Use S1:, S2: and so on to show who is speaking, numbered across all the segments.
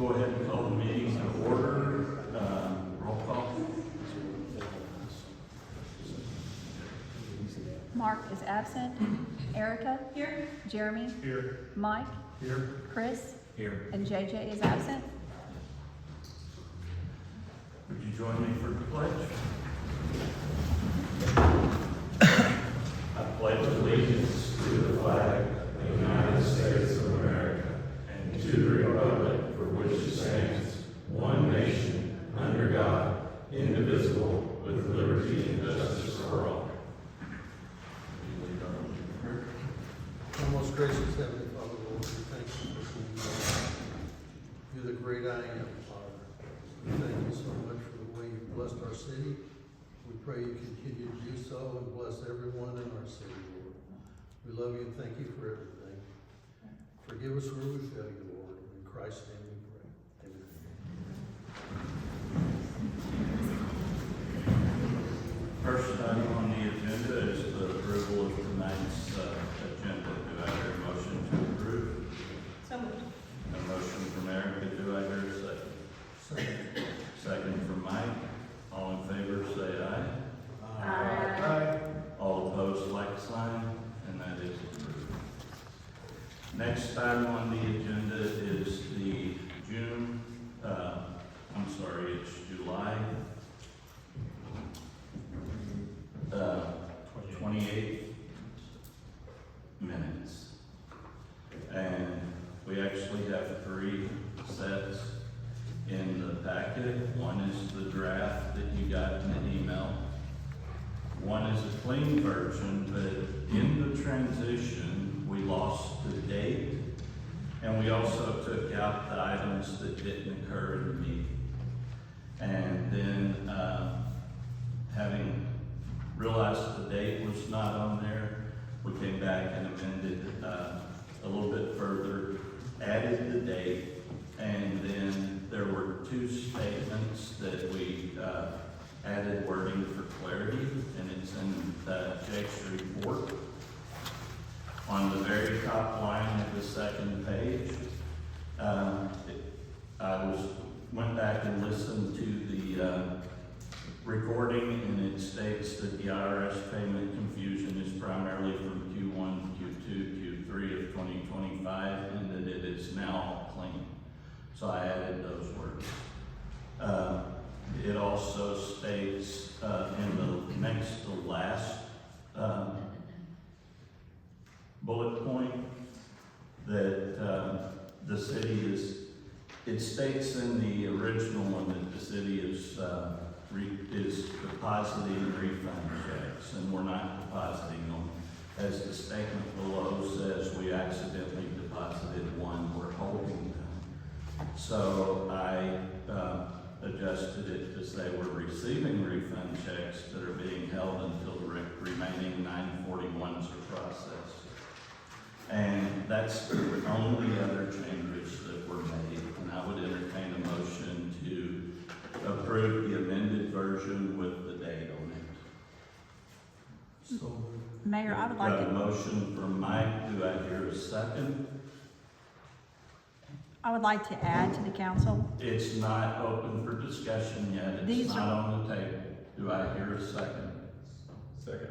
S1: go ahead and call the meeting to order. Roll call.
S2: Mark is absent. Erica? Here. Jeremy?
S1: Here.
S2: Mike?
S1: Here.
S2: Chris?
S1: Here.
S2: And JJ is absent.
S1: Would you join me for the pledge? I pledge allegiance to the flag of the United States of America and to the republic for which it stands, one nation, under God, indivisible, with liberty and justice for all.
S3: Our most gracious Heavenly Father, Lord, we thank you for who you are. You're the great I am, Father. We thank you so much for the way you've blessed our city. We pray you continue to do so and bless everyone in our city, Lord. We love you and thank you for everything. Forgive us where we fail you, Lord. In Christ's name we pray. Amen.
S1: First item on the agenda is the approval of tonight's agenda. Do I hear a motion to approve?
S2: So moved.
S1: A motion from Erica. Do I hear a second?
S3: Second.
S1: Second from Mike. All in favor say aye.
S3: Aye.
S1: All opposed, like sign, and that is approved. Next item on the agenda is the July 28th minutes. And we actually have three sets in the packet. One is the draft that you got in the email. One is a clean version, but in the transition, we lost the date, and we also took out the items that didn't occur in the meeting. And then, having realized the date was not on there, we came back and amended a little bit further, added the date, and then there were two statements that we added wording for clarity, and it's in Jake's report. On the very top line of the second page, went back and listened to the recording, and it states that the IRS payment confusion is primarily from Q1, Q2, Q3 of 2025, and that it is now clean. So I added those words. It also states in the next to last bullet point that the city is, it states in the original one that the city is depositing refund checks, and we're not depositing them. As the statement below says, we accidentally deposited one, we're holding them. So I adjusted it to say we're receiving refund checks that are being held until the remaining 941s are processed. And that's the only other changes that were made, and I would entertain a motion to approve the amended version with the date on it.
S3: So,
S2: Mayor, I would
S1: Got
S2: like
S1: a
S2: to,
S1: motion from Mike. Do I hear a second?
S2: I would like to add to the council.
S1: It's not open for discussion yet.
S2: These
S1: It's
S2: are-
S1: not on the table. Do I hear a second?
S4: Second.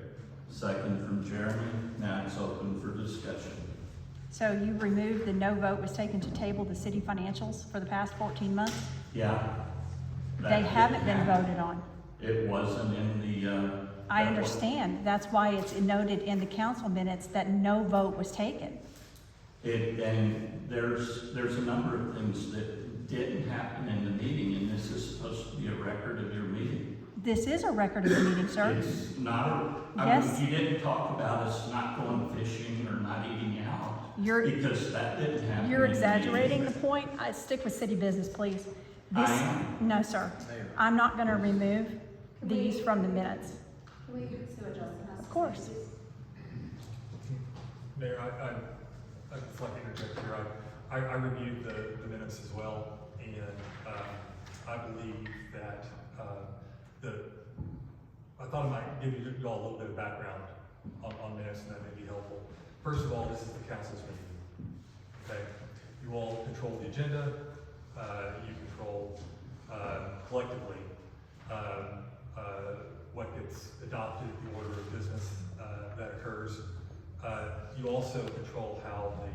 S1: Second from Jeremy. Now it's open for discussion.
S2: So you removed the no vote was taken to table the city financials for the past 14 months?
S1: Yeah. that
S2: They
S1: did
S2: haven't been
S1: happen.
S2: voted on.
S1: It wasn't in the,
S2: I understand. That's why it's noted in the council minutes that no vote was taken.
S1: And there's a number of things that didn't happen in the meeting, and this is supposed to be a record of your meeting.
S2: This is a record of the meeting, sir.
S1: It's not,
S2: Yes.
S1: you didn't talk about us not going fishing or not eating out,
S2: You're,
S1: because that didn't happen.
S2: you're
S1: in the
S2: exaggerating the
S1: meeting.
S2: point. I stick with city business, please.
S1: I
S2: This,
S1: am.
S2: no, sir.
S3: Mayor.
S2: I'm not gonna remove these from the minutes.
S5: Can we do Justin has
S2: Of course.
S4: Mayor, I'd just like to interject here. I reviewed the minutes as well, and I believe that I thought I might give you all a little bit of background on minutes, and that may be helpful. First of all, this is the council's meeting. Okay, you all control the agenda. you control collectively what gets adopted, the order of business that occurs. You also control how the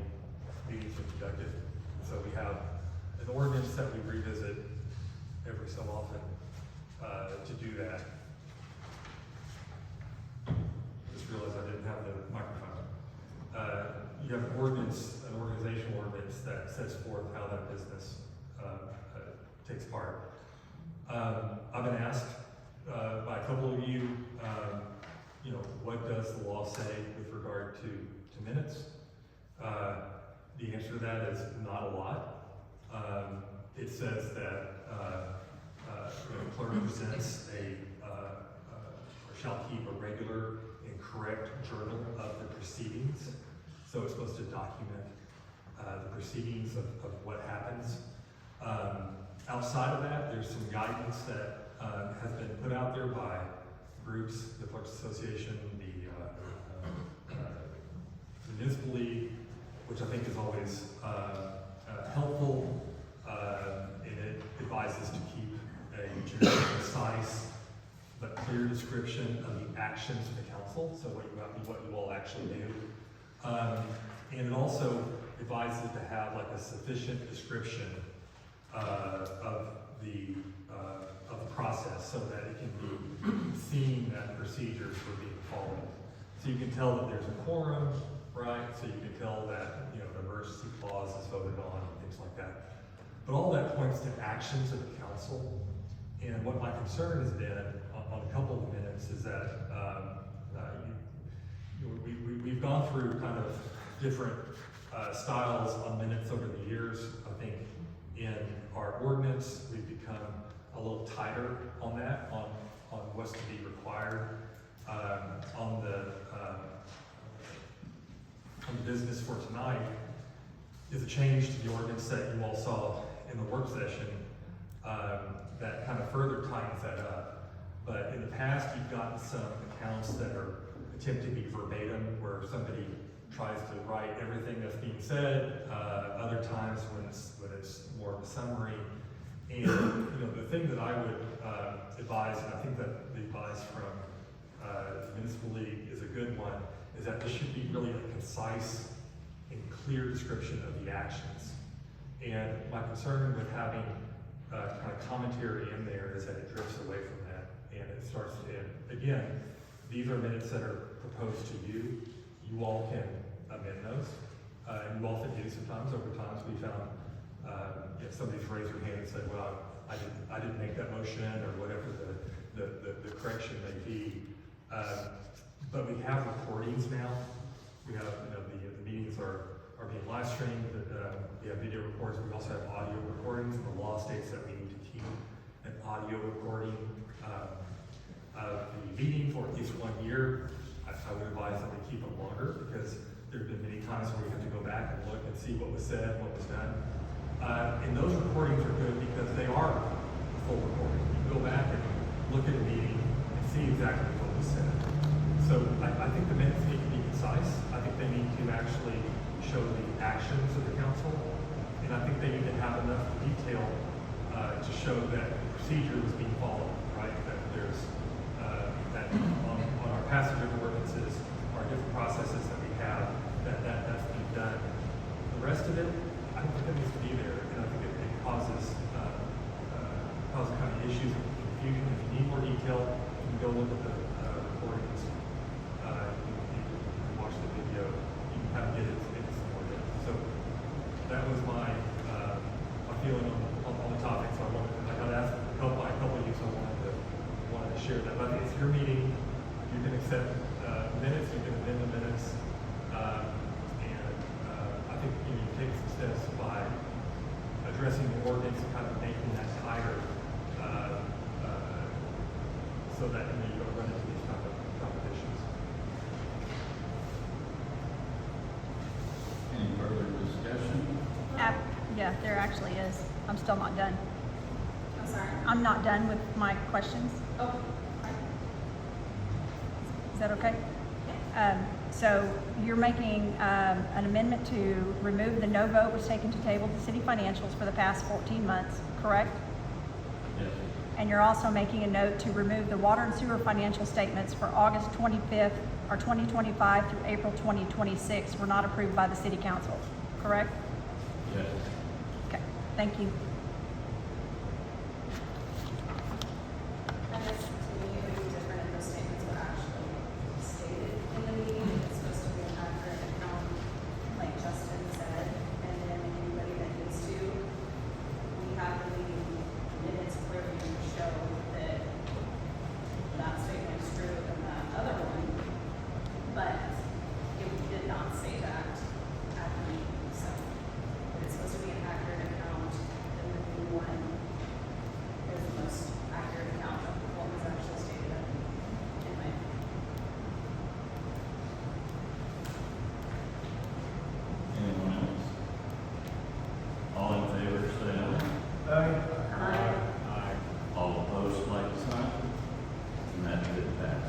S4: meetings are conducted. So we have an ordinance that we revisit every so often to do that. Just realized I didn't have the microphone. You have an ordinance, an organizational ordinance that sets forth how that business takes part. I've been asked by a couple of you, what does the law say with regard to minutes? The answer to that is not a lot. It says that the clerk presents or shall keep a regular and correct journal of the proceedings. So it's supposed to document the proceedings of what happens. Outside of that, there's some guidance that has been put out there by groups, the Clerks Association, the Municipal League, which I think is always helpful, and it advises to keep a generally concise but clear description of the actions of the council, so what you all actually do. And it also advises to have like a sufficient description of the process so that it can be seen that procedures were being followed. So you can tell that there's a quorum, right? So you can tell that, the emergency clause is voted on and things like that. But all that points to actions of the council. And what my concern has been on a couple of minutes is that we've gone through kind of different styles on minutes over the years. I think in our ordinance, we've become a little tighter on that, on what's to be required. On the business for tonight is a change to the ordinance that you all saw in the work session that kind of further tightens that up. But in the past, you've gotten some accounts that attempt to be verbatim, where somebody tries to write everything that's being said. Other times when it's more of a summary. And the thing that I would advise, and I think that the advice from the Municipal League is a good one, is that this should be really a concise and clear description of the actions. And my concern with having kind of commentary in there is that it drifts away from that, and it starts to end. Again, these are minutes that are proposed to you. You all can amend those, and you often do sometimes. Over times, we found if somebody's raised their hand and said, "Well, I didn't make that motion," or whatever the correction may be. But we have recordings now. We have the meetings are being live streamed. We have video recordings. We also have audio recordings. And the law states that we need to keep an audio recording of the meeting for at least 1 year. I would advise that we keep them longer, because there have been many times where we have to go back and look and see what was said, what was done. And those recordings are good because they are a full recording. You can go back and look at a meeting and see exactly what was said. So I think the minutes need to be concise. I think they need to actually show the actions of the council. And I think they need to have enough detail to show that the procedure was being followed, right? That there's, that on our passage of ordinances, our different processes that we have, that's being done. The rest of it, I don't think that needs to be there, and I think it causes kind of issues of confusion. If you need more detail, you can go look at the recordings. You can watch the video. You can kind of get into some more depth. So that was my feeling on the topic. So I got asked by a couple of you, so I wanted to share that. But it's your meeting. You can accept minutes. You can amend the minutes. I think you take some steps by addressing the ordinance and kind of making that tighter, so that you don't run into these kind of competitions.
S1: Any further discussion?
S2: Yeah, there actually is. I'm still not done.
S5: I'm sorry.
S2: I'm not done with my questions.
S5: Oh, right.
S2: Is that okay? So you're making an amendment to remove the no vote was taken to table the city financials for the past 14 months, correct?
S1: Yes.
S2: And you're also making a note to remove the water and sewer financial statements for August 25th or 2025 through April 2026 were not approved by the city council, correct?
S1: Yes.
S2: Okay, thank you.
S5: And this, to me, it would be different if those statements were actually stated in the meeting. It's supposed to be an accurate account, like Justin said, and then anybody that needs to, we have the meeting minutes clearly to show that that statement is true and that other one, but it did not say that at the meeting, so if it's supposed to be an accurate account, then the new one is the most accurate account of what was actually stated at the meeting, in my opinion.
S1: Anyone else? All in favor, say aye.
S5: Aye.
S1: All opposed, like sign. And that did pass.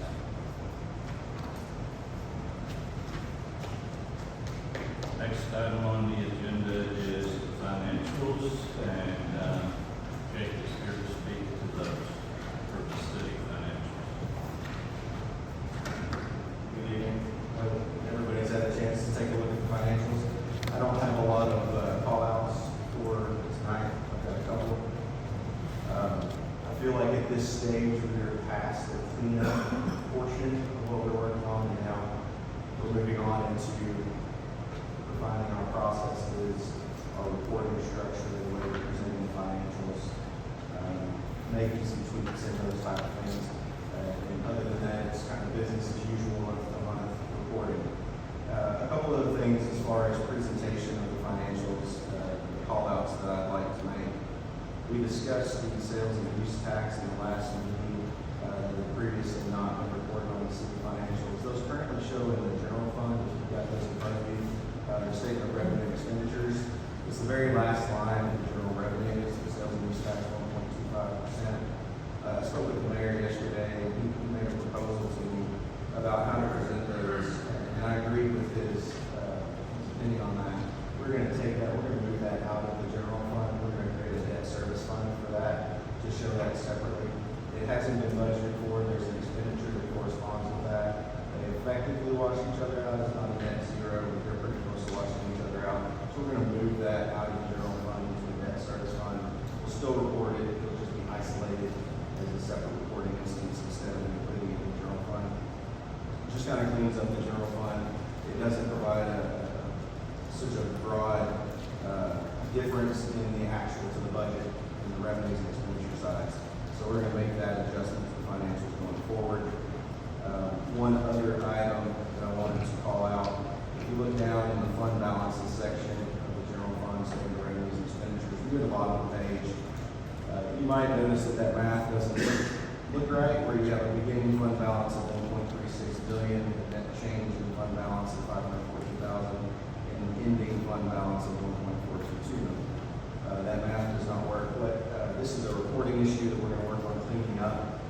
S1: Next item on the agenda is the financials, and Jake is here to speak to those for the city financials.
S6: Good evening. Hope everybody's had a chance to take a look at the financials. I don't have a lot of call-outs for tonight. I've got a couple. I feel like at this stage, we're past the cleanup portion of what we're working on, and now we're moving on into refining our processes, our reporting structure, the way we're presenting the financials, making some tweaks and those type of things. And other than that, it's kind of business as usual of the month reporting. A couple of things as far as presentation of the financials, the call-outs that I'd like to make. We discussed the sales and use tax in the last meeting, the previously not been reported on the city financials. Those currently show in the general fund, if you've got those in front of you, the statement of revenue and expenditures. It's the very last line of the general revenues, the sales and use tax 1.25%. I spoke with the mayor yesterday, and he made a proposal to me about how to present those, and I agreed with his opinion on that. We're going to take that, we're going to move that out of the general fund. We're going to create a debt service fund for that, to show that separately. It hasn't been budgeted for, there's an expenditure that corresponds with that. They effectively wash each other out, it's not a net zero, but they're pretty close to washing each other out. So we're going to move that out of the general fund into the debt service fund. We'll still report it, it'll just be isolated as a separate reporting instance instead of putting it in the general fund. It just kind of cleans up the general fund. It doesn't provide such a broad difference in the actual to the budget and the revenues and expenditure sides. So we're going to make that adjustment to the financials going forward. One other item that I wanted to call out, if you look down in the fund balances section of the general fund, statement of revenues and expenditures, near the bottom of the page, you might notice that that math doesn't look right, where you have a beginning fund balance of 1.36 billion, a net change in fund balance of 514,000, and an ending fund balance of 1.422 million. That math does not work. This is a reporting issue that we're going to work on cleaning up.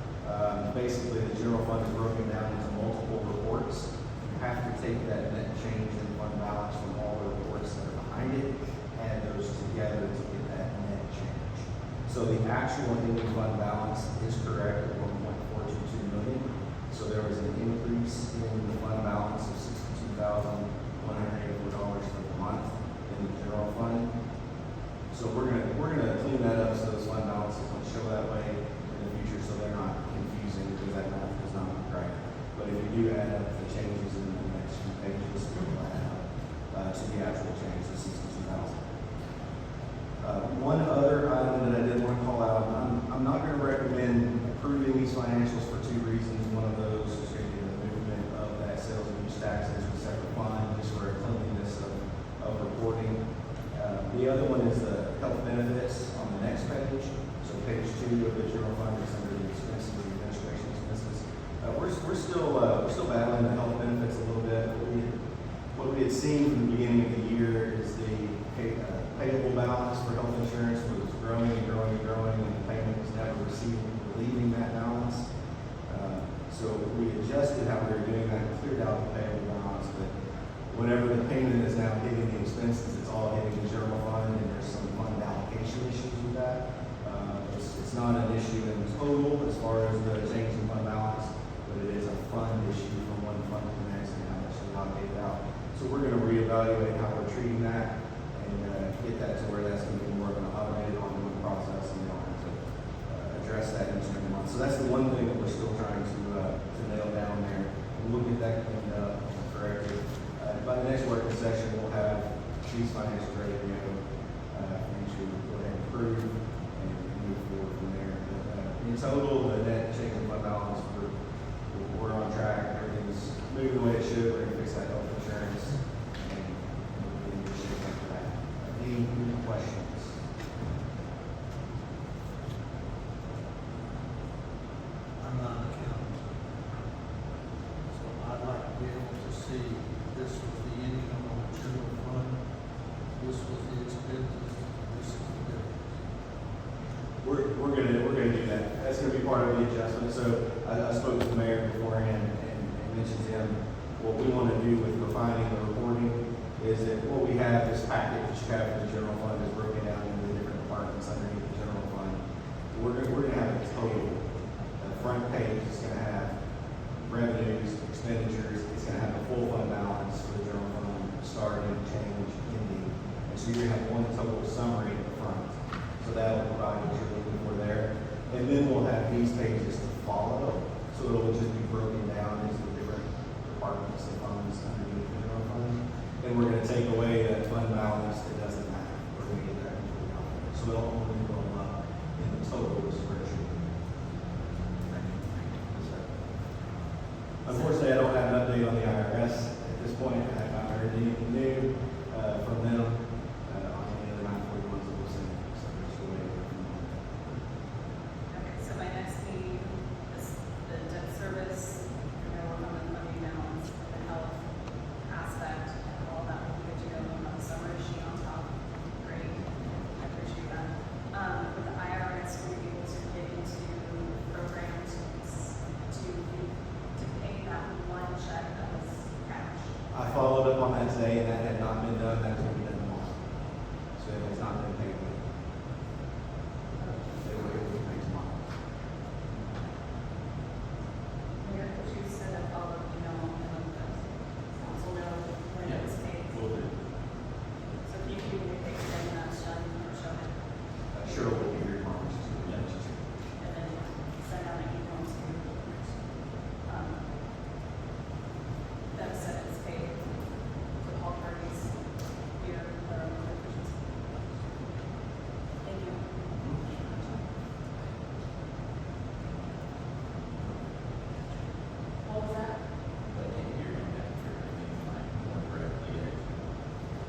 S6: Basically, the general fund is broken down into multiple reports. You have to take that net change in fund balance from all the reports that are behind it, add those together to get that net change. So the actual ending fund balance is correct at 1.422 million. So there was an increase in the fund balance of $62,184 for the month in the general fund. So we're gonna clean that up so those fund balances don't show that way in the future, so they're not confusing because that math does not look right. But if you do add up the changes in the next few pages, it will add up to the actual change of 62,000. One other item that I did want to call out, I'm not going to recommend approving these financials for two reasons. One of those is going to be the movement of that sales and use tax into a separate fund, just for a cleanliness of reporting. The other one is the health benefits on the next page. So page 2 of the general fund is under the expenses, the administration expenses. We're still battling the health benefits a little bit. What we had seen from the beginning of the year is the payable balance for health insurance was growing and growing and growing, and the payment was never received, relieving that balance. So we adjusted how we were doing that, cleared out the payable balance, reevaluate how we're treating that and get that to where that's going to be more of an automated ongoing process and we don't have to address that each and every month. So that's the one thing that we're still trying to nail down there. And we'll get that cleaned up and corrected. By the next working session, we'll have these financials ready to go for you to go ahead and approve and move forward from there. But, in total, the net change in fund balance, we're on track. Everything's moving the way it should. We're going to fix that health insurance and we'll be in good shape after that. Any questions?
S3: I'm not an accountant. So I'd like to be able to see this was the income on the general fund, this was the expenses, this is the difference.
S6: We're gonna do that. That's gonna be part of the adjustment. So I spoke with the mayor beforehand and mentioned to him what we want to do with refining the reporting is that what we have, this packet that you have for the general fund is broken down into the different departments underneath the general fund. We're gonna have a total. The front page is gonna have revenues, expenditures. It's gonna have the full fund balance for the general fund, starting, change, ending. And so you're gonna have one total summary at the front. So that'll provide what you're looking for there. And then we'll have these pages to follow. So it'll just be broken down into the different departments and funds underneath the general fund. And we're gonna take away that fund balance that doesn't matter. We're gonna get that completely off. So it'll only go up in the total spreadsheet. Unfortunately, I don't have an update on the IRS at this point. I have not heard anything new from them on any of the 941s that we'll send. So we're just waiting for them.
S5: Okay, so my next meeting is the debt service, and then we'll come and let me know on the health aspect, and all that will be good to go on the summary sheet on top. Great, I appreciate that. With the IRS, we're able to get into programs to pay that one check that was cash.
S6: I followed up on that today, and that had not been done. That's going to be done tomorrow. So it has not been paid. It will be paid tomorrow.
S5: We're gonna put you set up all of, and let the council know when it was paid.
S1: Will do.
S5: So if you can communicate with them, that's done, or show it,
S6: Cheryl will be here tomorrow.
S5: and then send out an email to, them said it's paid to all parties here, Thank you. What was that?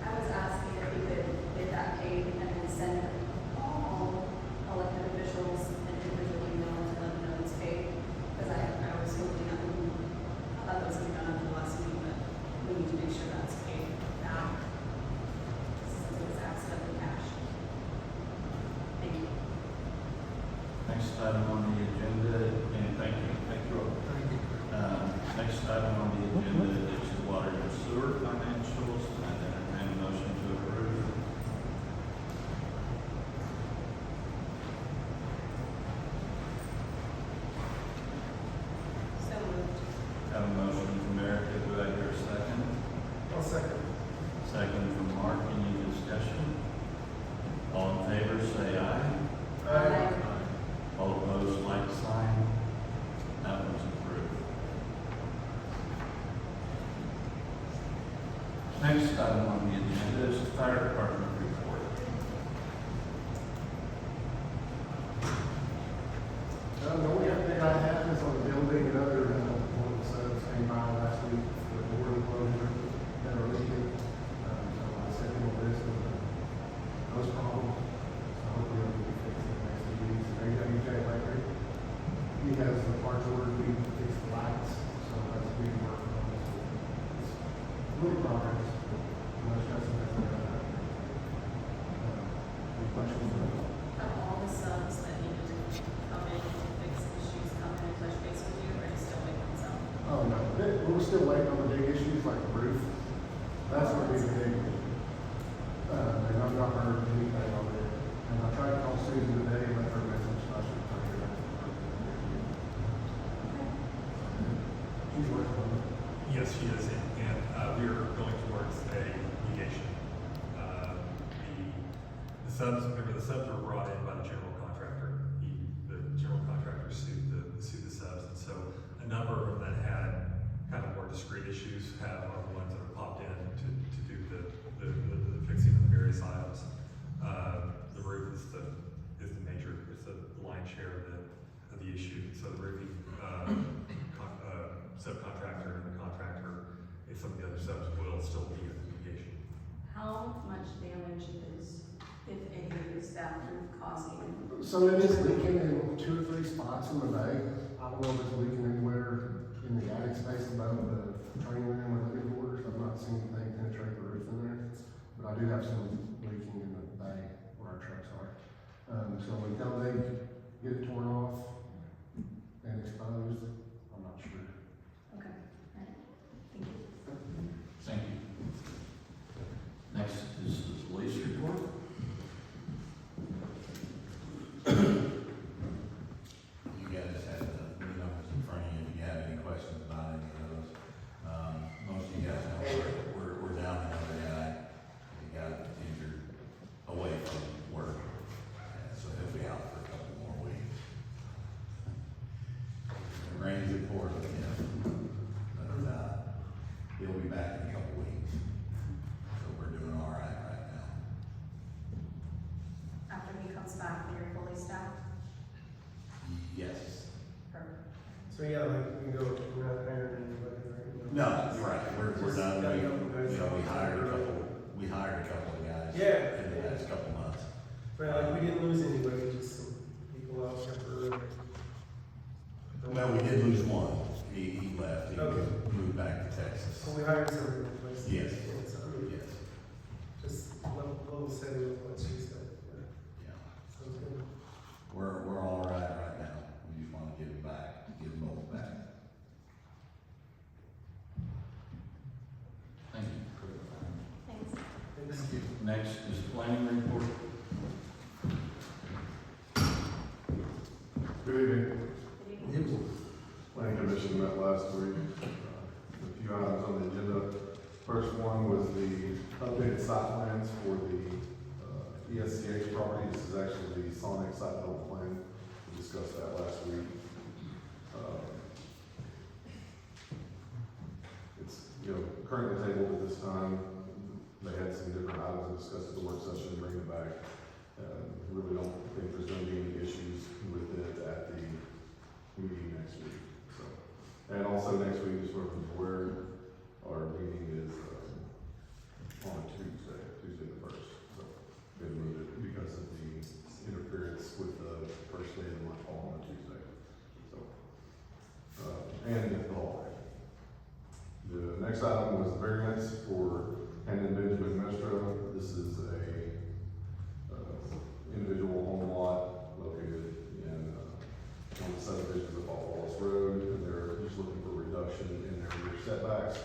S5: I was asking if we could get that paid and then send all elected officials an individual email to let them know it's paid. Because I was looking at, I thought that was gonna be done after the last meeting, but we need to make sure that's paid now. Since it was accidentally cash. Thank you.
S1: Next item on the agenda, and thank you, Robert.
S3: Thank you.
S1: Next item on the agenda is the water and sewer financials. I entertain a motion to approve.
S5: So moved.
S1: Have a motion from Erica, do I hear a second?
S3: I'll second.
S1: Second from Mark, any discussion? All in favor, say aye.
S5: Aye.
S1: All opposed, like sign. That one's approved. Next item on the agenda is the fire department report.
S7: The only update I have is on the building and other, one of the subs came by last week for the door enclosure that are leaking. So I sent him a list of those problems. So hopefully it'll be fixed in the next few weeks. AWJ Electric, he has the parts ordered, we fix the lights, so that's being worked on. So it's little progress, but much doesn't have to go out. Any questions?
S5: Have all the subs that needed to come in and fix issues come in and touch base with you, or are you still waiting on some?
S7: Oh, no, we're still waiting on the big issues like the roof. That's gonna be the big, and I've not heard anything on it. And I tried to call Susan today and let her message, so I should try to get that. She's working on it.
S4: Yes, she is, and we are going towards a mediation subs, remember the subs were brought in by the general contractor. The general contractor sued the subs, and so a number of them that had kind of more discrete issues are the ones that are popped in to do the fixing of the various items. The roof is the major, it's the lion's share of the issue. So the roofing, subcontractor and the contractor, and some of the other subs will still be in the mitigation.
S5: How much damage is, if any, is that roof causing?
S7: So it is leaking in 2 or 3 spots in the bay. I don't know if it's leaking anywhere in the attic space above the training room or living quarters. I've not seen anything penetrate the roof in there, but I do have some leaking in the bay where our trucks are. So until they get it torn off and exposed, I'm not sure.
S5: Okay, all right, thank you.
S1: Thank you. Next is the police report.
S8: You guys have the numbers in front of you, if you have any questions about any of those. Most of you guys know we're down another guy. He got injured away from work, so he'll be out for a couple more weeks. It rains and pours with him, but he'll be back in a couple weeks. So we're doing all right now.
S5: After he comes back, you're fully staffed?
S8: Yes.
S5: Perfect.
S9: So yeah, like, we can go, we're not hiring anybody, right?
S8: No, you're right, we're done.
S9: Just got a couple guys.
S8: We hired a couple of guys.
S9: Yeah.
S8: In the last couple months.
S9: Right, like, we didn't lose anybody, just some people out temporarily.
S8: Well, we did lose one. He left, he
S9: Okay.
S8: moved back to Texas.
S9: So we hired somebody to replace.
S8: Yes.
S9: Yeah, so, I mean,
S8: Yes,
S9: just level setting with what she said, yeah,
S8: yeah.
S9: sounds good.
S8: We're all right now. We just wanna get him back, get them both back.
S1: Thank you.
S5: Thanks.
S1: Thank you. Next is planning report.
S7: Good evening.
S5: Good evening.
S7: Planning Commission met last week. A few items on the agenda. First one was the updated site plans for the ESCH property. This is actually the Sonic site development plan. We discussed that last week. It's, currently tabled at this time. They had some different items discussed at the work session, bring it back. Really don't think there's gonna be any issues with it at the meeting next week, so. And also next week, just for where our meeting is, on Tuesday the 1st, so. We moved it because of the interference with the first day of the month fall on a Tuesday, so. And the holiday. The next item was the variance for Hendon Benjamin Mestra. This is a individual home lot located in one of the subdivisions of Fall Wallace Road, and they're just looking for reduction in their rear setbacks.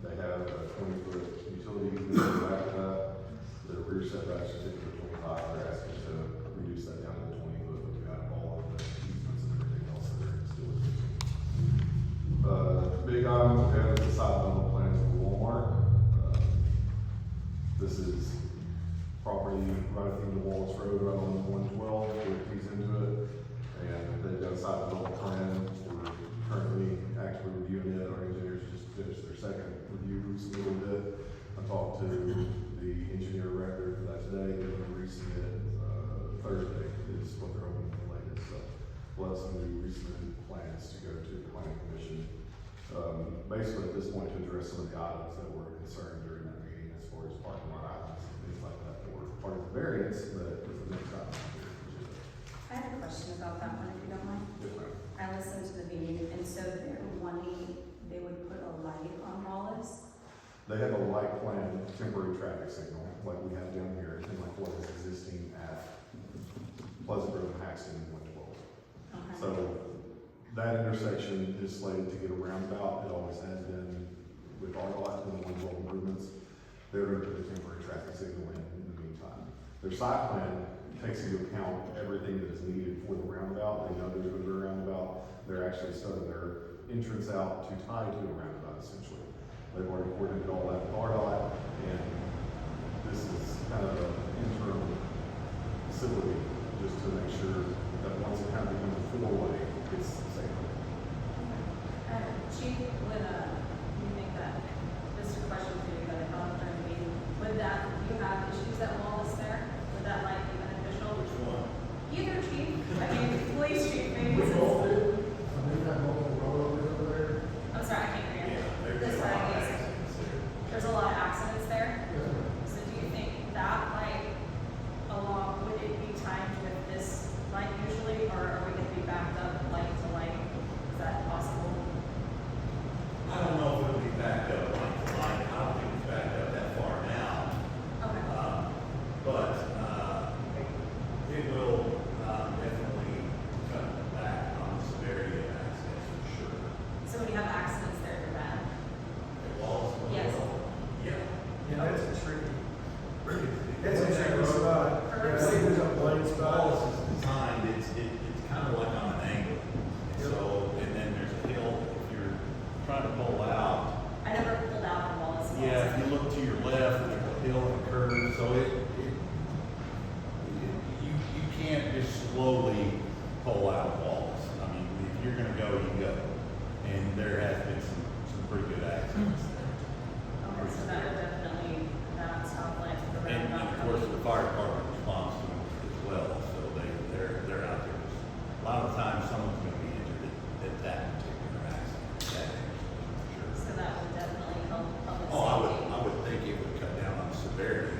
S7: They have a 20-foot utility easement back to that. The rear setbacks are typically 25. They're asking to reduce that down to 20 foot, but we got all of the easements and everything else that they're still using. Big item we have is the site development plans for Walmart. This is property right at the end of Wallace Road, right on 112, where it feeds into it. And they've got a site development plan. We're currently actively reviewing it. Our engineers just finished their second review a little bit. I talked to the engineer record for that today. They're going to resubmit Thursday is what they're hoping for latest. So we'll have some new resubmitted plans to go to the planning commission. Basically at this point to address some of the items that were concerned during that meeting as far as parking lot items and things like that that were part of the variance that was the next item on here.
S5: I have a question about that one, if you don't mind.
S7: Yes, ma'am.
S5: I listened to the meeting, and so they're wanting, they would put a light on Wallace.
S7: They have a light plan, temporary traffic signal, like we have down here, and like what is existing at Pleasant Grove, Haxton, and 112.
S5: Okay.
S7: So that intersection is slated to get a roundabout. It always has been with our lot and the 112 improvements. They're going to put a temporary traffic signal in the meantime. Their site plan takes into account everything that is needed for the roundabout. They know there's going to be a roundabout. They're actually studying their entrance out to tie to a roundabout essentially. They've already coordinated all that with RDOT, and this is kind of an interim
S5: Chief, would, you think that, this is a question for you, that I thought during the meeting, would that, you have issues that Wallace there? Would that like be beneficial?
S8: Which one?
S5: Either chief, I mean, police chief, maybe.
S7: We
S5: since-
S7: both do. I mean, we've got multiple rollovers over there.
S5: I'm sorry, I can't hear you.
S8: There's
S5: This
S8: a lot of
S5: way, yes.
S8: accidents there.
S5: There's a lot of accidents there.
S7: Yes, ma'am.
S5: So do you think that, like, along, would it be timed with this light usually, or are we gonna be backed up light to light? Is that possible?
S8: I don't know if it'll be backed up like the line, I don't think it's backed up that far now.
S5: Okay.
S8: But, it will, definitely cut back on the severity of accidents for sure.
S5: So when you have accidents there, you're bad?
S8: It was.
S5: Yes.
S8: Yeah.
S9: Yeah, that's a tricky. It's a tricky spot. Yeah, I think there's a blind spot.
S8: Wallace is designed, it's kind of like on an angle. So, and then there's a hill, if you're trying to pull out,
S5: I never pulled out on Wallace.
S8: yeah, if you look to your left, there's a hill and a curve, so you can't just slowly pull out Wallace. I mean, if you're gonna go, you go. And there has been some pretty good accidents there.
S5: Okay, so that would definitely, that's how like the
S8: And
S5: roundabout.
S8: of course, the fire department responds to them as well, so they're out there. A lot of times, someone's gonna be injured at that particular accident, that intersection, for sure.
S5: So that would definitely help public
S8: Oh,
S5: safety.
S8: I would think it would cut down on the severity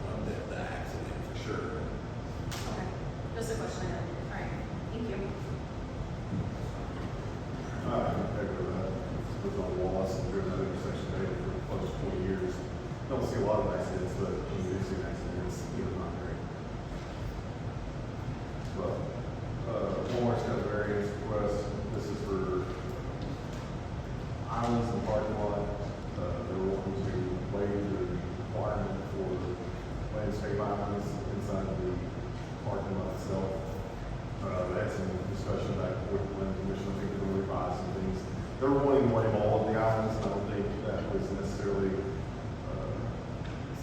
S8: of the accident, for sure.
S5: Okay, just a question I had. All right, thank you.
S10: I'm in favor of that. Lived on Wallace and driven that intersection daily for close to 20 years. Don't see a lot of accidents, but when you do see an accident, it's not great. But, Walmart's got a variance request. This is for islands and parking lot. They're wanting to waive the requirement for landscape islands inside the parking lot itself. They had some discussion back with the land commission, I think they're going to revise some things. They're wanting to waive all of the islands, and I don't think that was necessarily,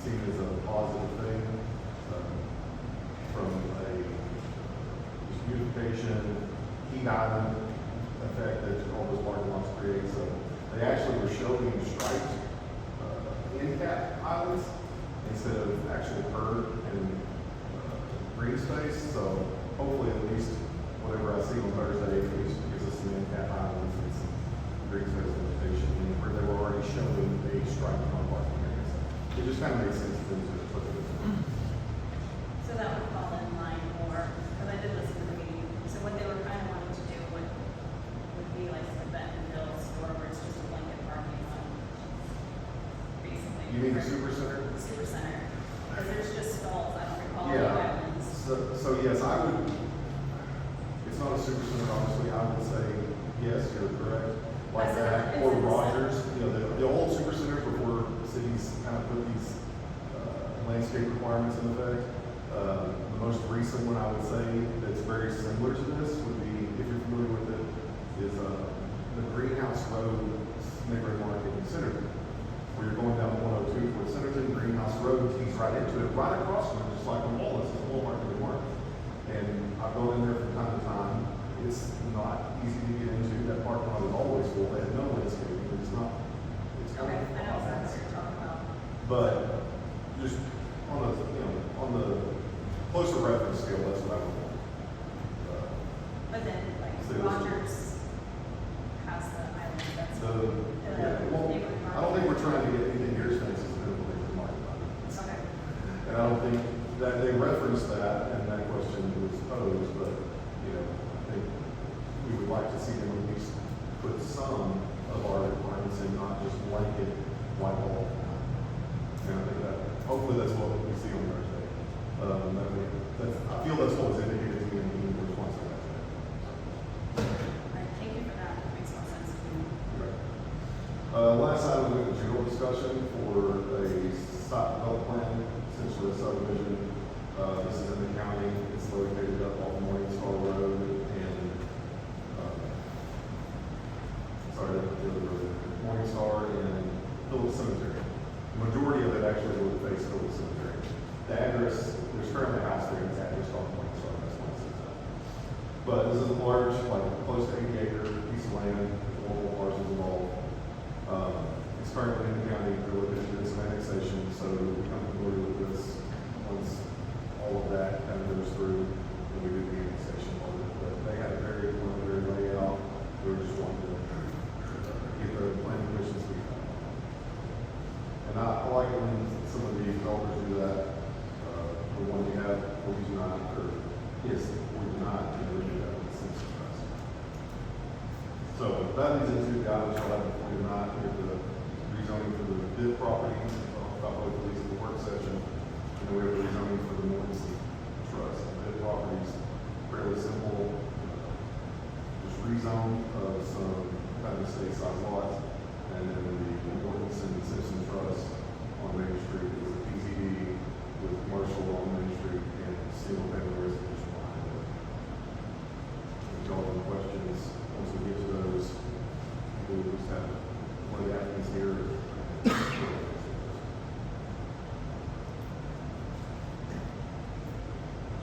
S10: seen as a positive thing, from a just beautification, heat island effect that all those parking lots create, so they actually were showing striped, end cap islands instead of actual curb and, green space, so hopefully at least whatever I see on Thursday, at least gives us some end cap islands and some green space limitation, where they were already showing a striped on parking areas. It just kind of makes sense for them to put it in.
S5: So that would fall in line more, because I did listen to the meeting, so what they were kind of wanting to do would be like the Bentonville store where it's just a blanket parking lot. Basically.
S10: You mean the super center?
S5: The super center, because there's just stalls, I don't recall the
S10: Yeah.
S5: islands.
S10: So yes, I would, it's not a super center, obviously, I would say, yes, you're correct. Like
S5: Is it-
S10: that,
S5: is
S10: or
S5: it the
S10: Rogers, you know, the old super centers before cities kind of put these, landscape requirements in effect. The most recent one I would say that's very similar to this would be, if you're familiar with it, is, the Greenhouse Road neighborhood market in Centerton. Where you're going down 102 for Centerton, Greenhouse Road, tees right into it, right across from it, just like a Wallace, it's a Walmart to the market. And I've gone in there from time to time, it's not easy to get into, that parking lot is always full, they have no landscaping, it's not, it's kind
S5: Okay,
S10: of.
S5: I know exactly what you're talking about.
S10: But just on the, you know, on the closer reference scale, that's what I would want.
S5: But then, like,
S10: So this is-
S5: Rogers has the island, that's.
S10: Yeah, well, I don't think we're trying to get anything here expensive to the market.
S5: Okay.
S10: And I don't think that they referenced that, and that question was posed, but, you know, I think we would like to see them at least put some of our requirements in, not just blanket white wall. And I think that, hopefully that's what we see on Thursday. I feel that's what was indicated to me in the response to that.
S5: All right, thank you for that, that makes more sense to me.
S10: Last item, we have a general discussion for a site development plan, essentially a subdivision. This is in the county, it's located up off Morningstar Road and, sorry, the other road, Morningstar and Phillips Cemetery. The majority of it actually would face Phillips Cemetery. The address, there's currently a house there, it's addressed on Morningstar, that's why it says that. But this is a large, like, close to 80 acre piece of land, multiple parcels involved. It's currently in the county, they're looking at doing some annexation, so we come forward with this once all of that kind of goes through, and we do the annexation of it. But they had a very preliminary layout, we were just wanting to get the planning commission's feedback. And I like when some of the developers do that, the one we have, we do not, or, yes, we do not, and we do that with Citizens Trust. So that leads into the items I'll have, we do not, here the rezoning for the BID property, about both of these in the work session, and then we have the rezoning for the Mortensen Trust. The BID property is fairly simple, just rezone of some kind of state size lots, and then the Mortensen Citizen Trust on Main Street is a PZD with commercial on Main Street and single family residential behind it. If y'all have any questions, once we get to those, we'll just have one of the applicants here.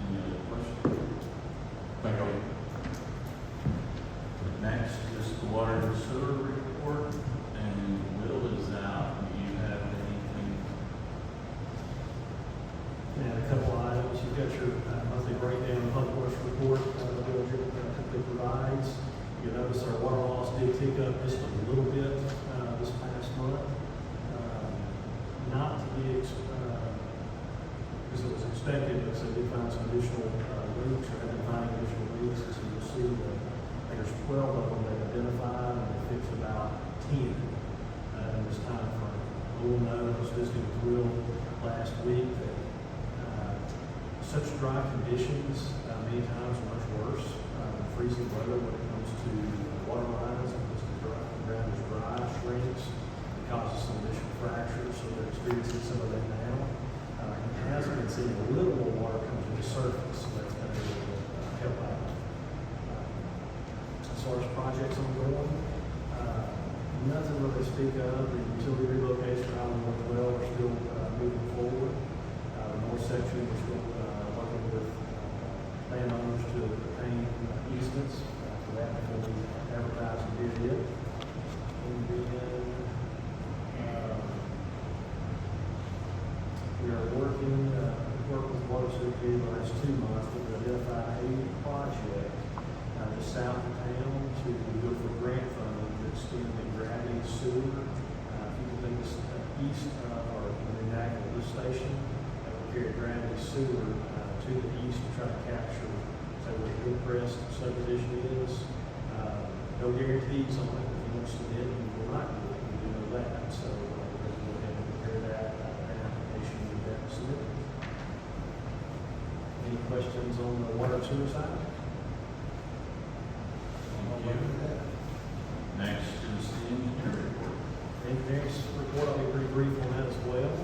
S1: Any other questions?
S10: Thank you.
S1: Next is the water and sewer report, and Will is out. Do you have anything?
S11: And a couple of items, you've got your monthly breakdown of public works report, Bill typically provides. You notice our water loss did tick up just a little bit, this past month. Not to be, because it was expected, but so we did find some additional, leaks, or have been finding additional leaks, and so you'll see that there's 12 of them they identified, and they fixed about 10. In this time frame. A little note, I was visiting with Will last week, that such dry conditions, many times are much worse. Freezing weather when it comes to water lines, and the ground is dry, shrinks, it causes some additional fractures, so they're experiencing some of that now. It has been seeing a little more water come to the surface, so that's going to help out. As far as projects ongoing, nothing really to speak of. The utility relocation around the North Well are still moving forward. The north section, we're still working with landowners to obtain easements for that before we advertise and bid it. And then we are working with Water Sewer Committee the last 2 months to identify a project just south of town to go for grant funding to extend the gravity sewer. People think it's east or in the this station that will carry gravity sewer to the east to try to capture where the Hillcrest subdivision is. No guarantees on it. If you don't submit, you will not do it. You do know that. So we're going to go ahead and prepare that application with that submitted. Any questions on the water and sewer side?
S1: Thank you. Next is the engineer report.
S11: Engineer's report, I'll be pretty brief on that as well.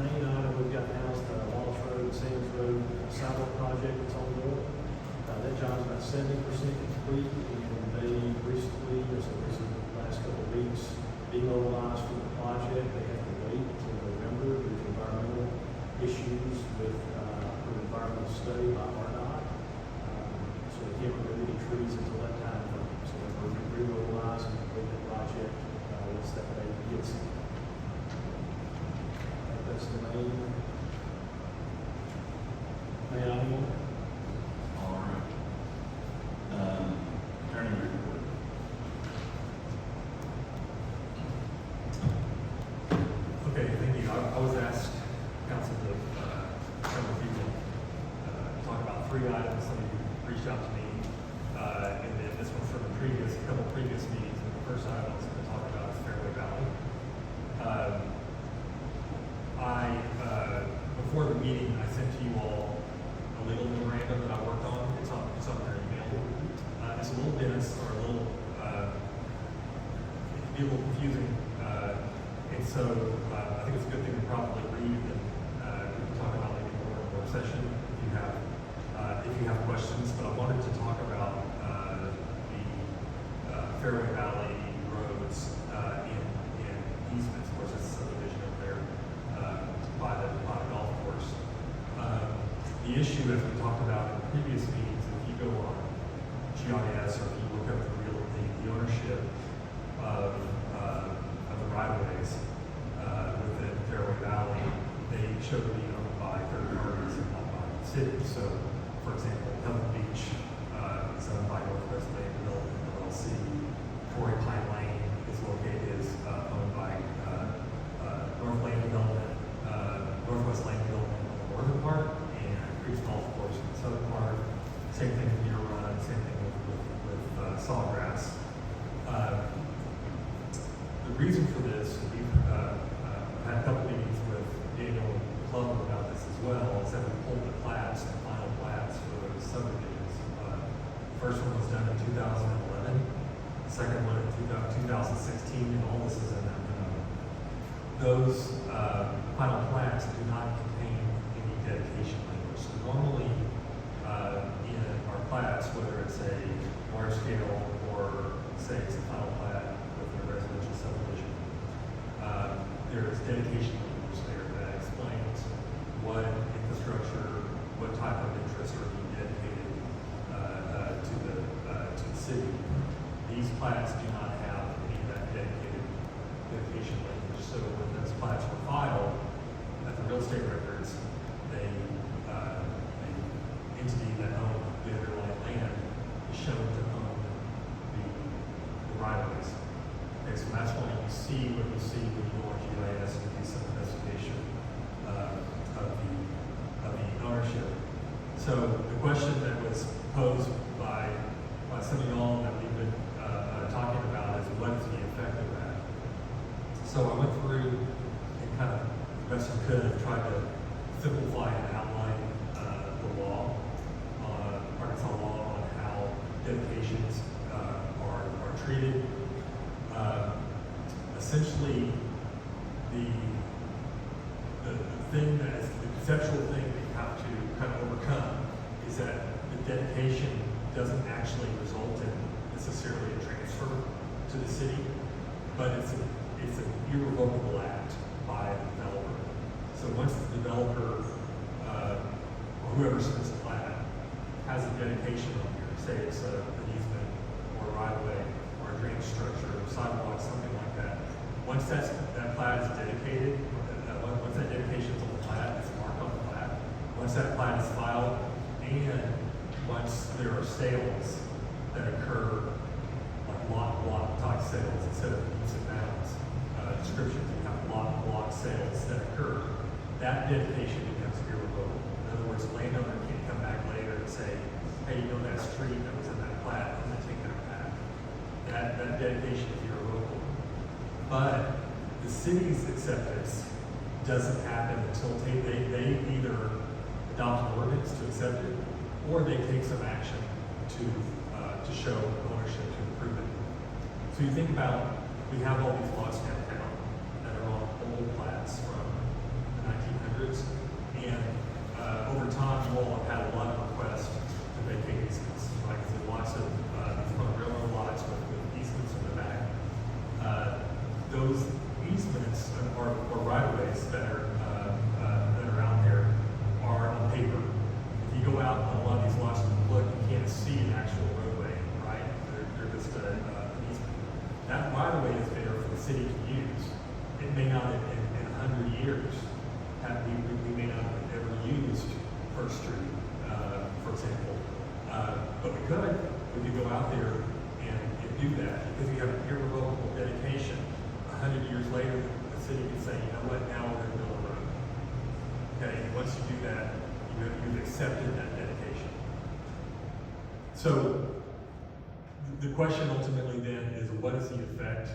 S11: Main item we've got now is the Wallace Road, Sands Road sidewalk project that's ongoing. That job's about 70% complete, and they recently, or so this is the last couple of weeks, demobilized from the project. They have to wait until November due to environmental issues with an environmental study by RDOT. So they can't remove any trees until that time frame. So we're remobilizing and complete the project once that date gets in. That's the main item.
S1: All right. Attorney report.
S4: Okay, thank you. I was asked, council, to several people talk about 3 items. Some of you reached out to me, and then this one's from a couple previous meetings. And the first item I was going to talk about is Fairway Valley. Before the meeting, I sent you all a legal memorandum that I worked on. It's on your email. It's a little dense, or a little, it can be a little confusing. And so I think it's a good thing to probably read, and we can talk about maybe more in work session if you have questions. But I wanted to talk about the Fairway Valley roads in easements. Of course, it's a subdivision up there by the golf course. The issue, as we talked about in previous meetings, if you go on GIS, or if you look up the ownership of the right-of-ways within Fairway Valley, they show to be owned by third parties and not by the city. So, for example, Pebble Beach is owned by Northwest Land Development LLC. Torrey Pine Lane is owned by Northwest Land Development on the northern part, and Creeks Golf Course on the southern part. Same thing with Deer Run, same thing with Sawgrass. The reason for this, we've had a couple meetings with Daniel Plum about this as well, is that we pulled the plats, the final plats for those subdivisions. First one was done in 2011, the second one in 2016, and all this is in that memo. Those final plats do not contain any dedication language. So normally in our plats, whether it's a large scale or say it's a final plat with a residential subdivision, there is dedication language there that explains what infrastructure, what type of interest are being dedicated to the city. These plats do not have any of that dedication language. So when those plats were filed at the real estate records, the entity that owned the underlying land is shown to own the right-of-ways. Okay, so that's why you see what you see when you go on GIS and do some investigation of the ownership. So the question that was posed by some of y'all that we've been talking about is what is the effect of that? So I went through and kind of, the best I could, tried to simplify and outline the law, Arkansas law on how dedications are treated. Essentially, the thing that is the conceptual thing that you have to kind of overcome is that the dedication doesn't actually result in necessarily a transfer to the city, but it's an irrevocable act by the developer. So once the developer or whoever submits the plat has a dedication on here, say it's an easement or a right-of-way or a drainage structure or sidewalk, something like that. Once that plat is dedicated, once that dedication is on the plat, it's marked on the plat. Once that plat is filed, and once there are sales that occur, like block type sales instead of use and bounds descriptions, you have block sales that occur, that dedication becomes irrevocable. In other words, the landowner can't come back later and say, hey, you know that street that was in that plat, I'm gonna take that back. That dedication is irrevocable. But the city's acceptance doesn't happen until they either adopt an ordinance to accept it, or they take some action to show ownership, to improve it. So you think about, we have all these lots downtown that are on old plats from the 1900s, and over time, you all have had a lot of requests to vacate easements, right? Because there are lots of these railroad lots with easements in the back. Those easements or right-of-ways that are out there are on paper. If you go out on a lot of these lots and look, you can't see an actual roadway, right? They're just an easement. That right-of-way is there for the city to use. It may not, in 100 years, we may not have ever used First Street, for example. But we could go out there and do that, because we have an irrevocable dedication. 100 years later, the city can say, you know what, now we're going to build a road. Okay, and once you do that, you've accepted that dedication. So the question ultimately then is, what is the effect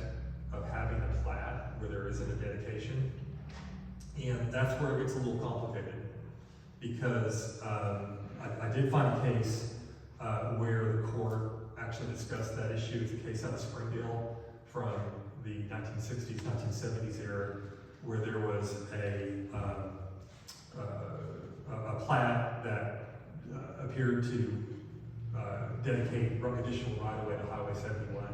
S4: of having a plat where there isn't a dedication? And that's where it gets a little complicated, because I did find a case where the court actually discussed that issue. It's a case out of Springdale from the 1960s, 1970s era, where there was a plat that appeared to dedicate additional right-of-way to Highway 71.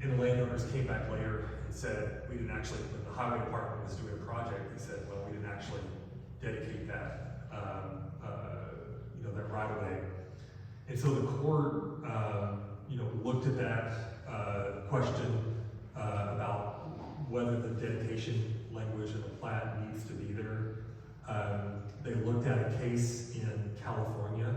S4: And the landowners came back later and said, we didn't actually, when the highway department was doing a project, they said, well, we didn't actually dedicate that, that right-of-way. And so the court, looked at that question about whether the dedication language in the plat needs to be there. They looked at a case in California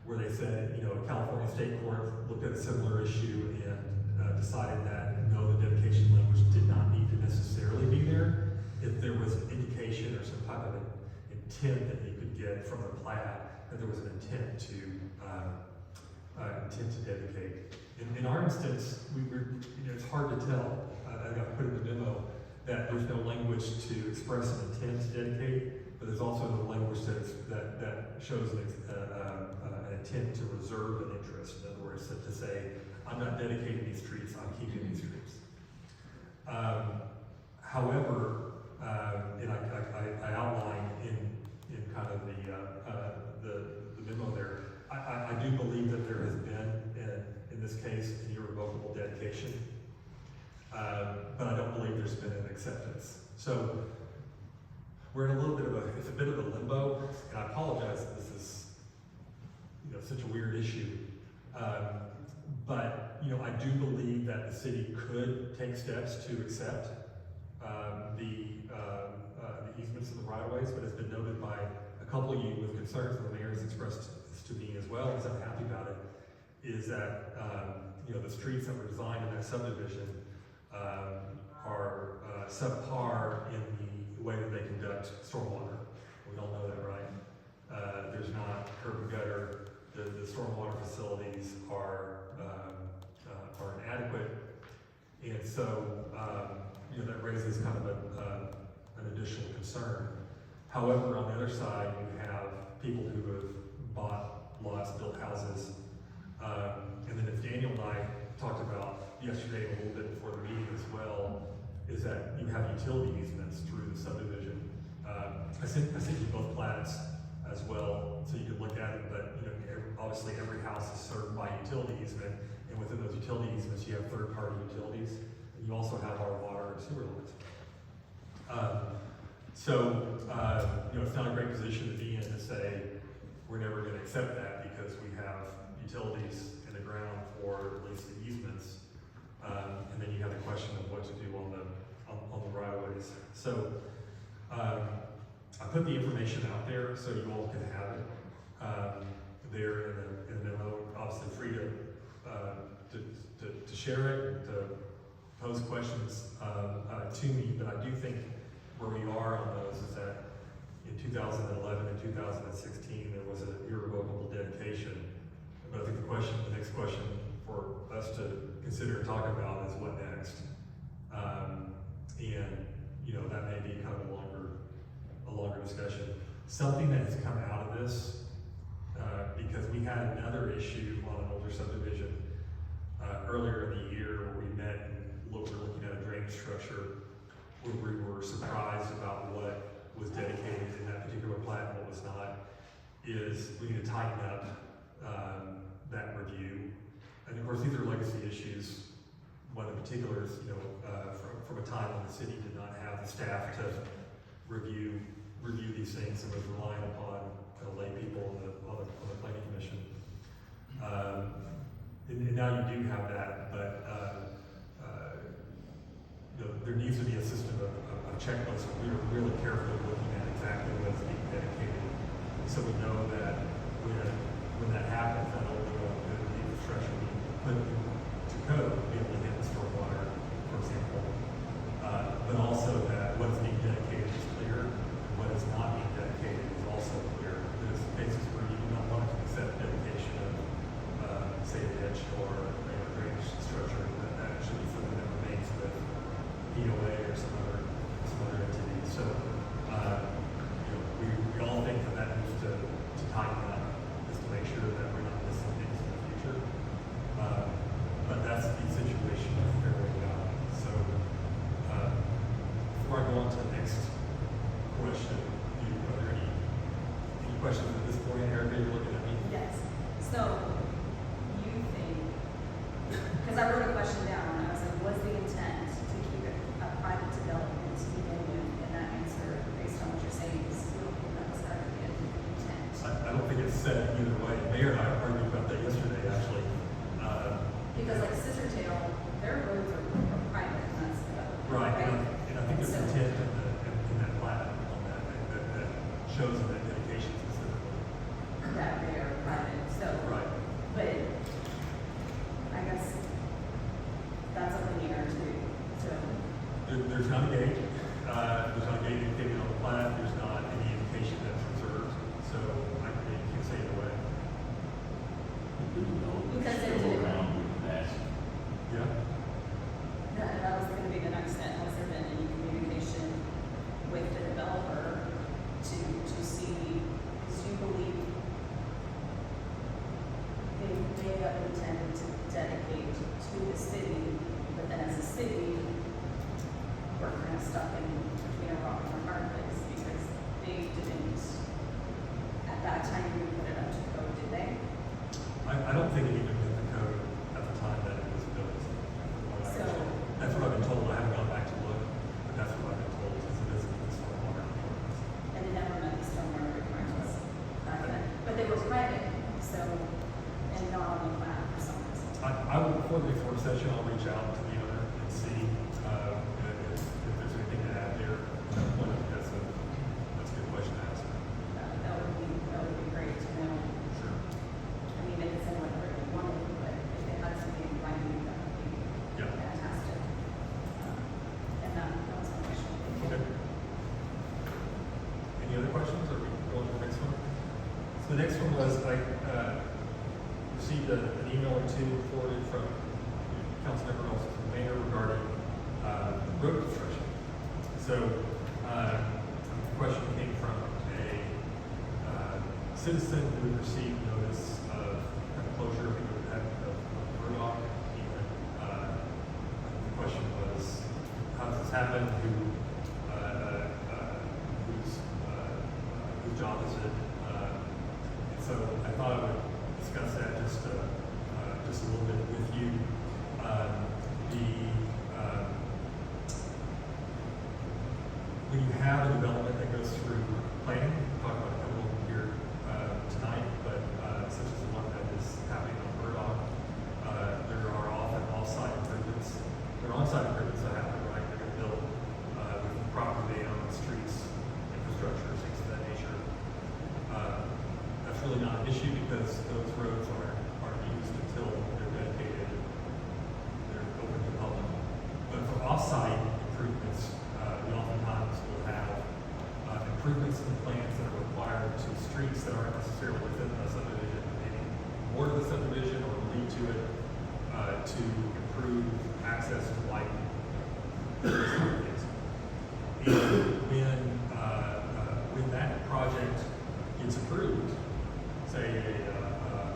S4: where they said, California State Court looked at a similar issue and decided that no, the dedication language did not need to necessarily be there if there was an indication or some type of intent that you could get from the plat that there was an intent to dedicate. In our instance, it's hard to tell. I got put in the memo that there's no language to express an intent to dedicate, but there's also no language that shows an intent to reserve an interest. In other words, to say, I'm not dedicating these streets, I'm keeping these streets. However, and I outlined in kind of the memo there, I do believe that there has been, in this case, an irrevocable dedication, but I don't believe there's been an acceptance. So we're in it's a bit of a limbo, and I apologize that this is, such a weird issue. But I do believe that the city could take steps to accept the easements in the right-of-ways, but it's been noted by a couple of you with concerns, and the mayor has expressed this to me as well, because I'm happy about it, is that, the streets that were designed in that subdivision are subpar in the way that they conduct stormwater. We all know that, right? There's not curb and gutter. The stormwater facilities are inadequate, and so that raises kind of an additional concern. However, on the other side, you have people who have bought lots, built houses, and then as Daniel and I talked about yesterday a little bit before the meeting as well, is that you have utility easements through the subdivision. I sent you both plats as well, so you could look at it, but obviously every house is served by utility easement, and within those utility easements, you have third-party utilities, and you also have our water and sewer lines. It's not a great position to be in to say, we're never gonna accept that because we have utilities in the ground for at least the easements, and then you have the question of what to do on the right-of-ways. So, I put the information out there so you all can have it there in the memo. Obviously, free to share it, to pose questions to me, but I do think where we are on those is that in 2011 and 2016 there was an irrevocable dedication. But I think the next question for us to consider and talk about is what next. And that may be kind of a longer discussion. Something that has come out of this, because we had another issue on an older subdivision earlier in the year where we met and we're looking at a drainage structure where we were surprised about what was dedicated in that particular plat and what was not, is we need to tighten up that review. And of course, these are legacy issues. One in particular is, from a time when the city did not have the staff to review these things and was relying upon lay people on the planning commission. And now you do have that, but there needs to be a system of checklists. We are really carefully looking at exactly what's being dedicated, so we know that when that happens, not only will the infrastructure be put to code, be able to handle stormwater, for example, but also that what's being dedicated is clear, what is not being dedicated is also clear. There's cases where you do not want to accept dedication of, say, a ditch or a drainage structure, that should be something that remains with POA or some other entity. So, we all think that needs to tighten up, just to make sure that we're not missing things in the future. But that's the situation of Fairway Valley. So, before I go on to the next question, are there any questions at this point? Erica, you're looking at me?
S5: Yes, so you think, because I wrote a question down, and I was like, was the intent to keep it a private development to begin with? And that answer, based on what you're saying, is you don't think that was ever the intent?
S4: I don't think it's said either way. Mayor and I argued about that actually.
S5: Because like Scissortail, their roads are private, and that's the.
S4: Right, and I think there's
S5: So-
S4: intent in that plat on that shows that dedication specifically.
S5: That they are private, so.
S4: Right.
S5: But I guess that's up in the air too, so.
S4: There's not a gate, indicated on the plat, there's not any indication that it's reserved, so I can't say either way.
S5: Because they
S1: Go
S5: did.
S1: around with that.
S4: Yeah?
S5: That was gonna be the next step, has there been any communication with the developer to see, because you believe they may have intended to dedicate to the city, but then as a city, we're kind of stuck in between a rock and a hard place, because they didn't, at that time, you put it up to code, did they?
S4: I don't think it even hit the code at the time that it was built. from what I
S5: So-
S4: understand. That's what I've been told, I haven't gone back to look, but that's what I've been told, since it is in the stormwater ordinance.
S5: And it never met the stormwater requirements back then, but they were private, so, and not on the plan for some reason.
S4: I will, before the next work session, I'll reach out to the owner and see, if there's anything to add there. Well, that's a good question to ask.
S5: That would be great to know.
S4: Sure.
S5: I mean, if it's in what they wanted, but if they had something in writing, that would be
S4: Yeah.
S5: fantastic. And that was my question.
S4: Okay. Any other questions, or we go on to the next one? So the next one was, I received an email or two forwarded from Councilmember Olson from the mayor regarding road construction. So, the question came from a citizen who received notice of closure of Murdoch. The question was, how does this happen? Whose job is it? And so I thought I would discuss that just a little bit with you. When you have a development that goes through planning, we'll talk about a couple of them here tonight, but such as the one that is happening on Murdoch, there are often off-site improvements. There are on-site improvements that happen, right? They're going to build with the property they own, streets, infrastructure, things of that nature. That's really not an issue because those roads aren't used until they're dedicated, they're open to the public. But for off-site improvements, we oftentimes will have improvements in the plans that are required to streets that aren't necessarily within the subdivision, maybe more to the subdivision or lead to it, to improve access to lighting. Those sort of things. And when that project gets approved, say at a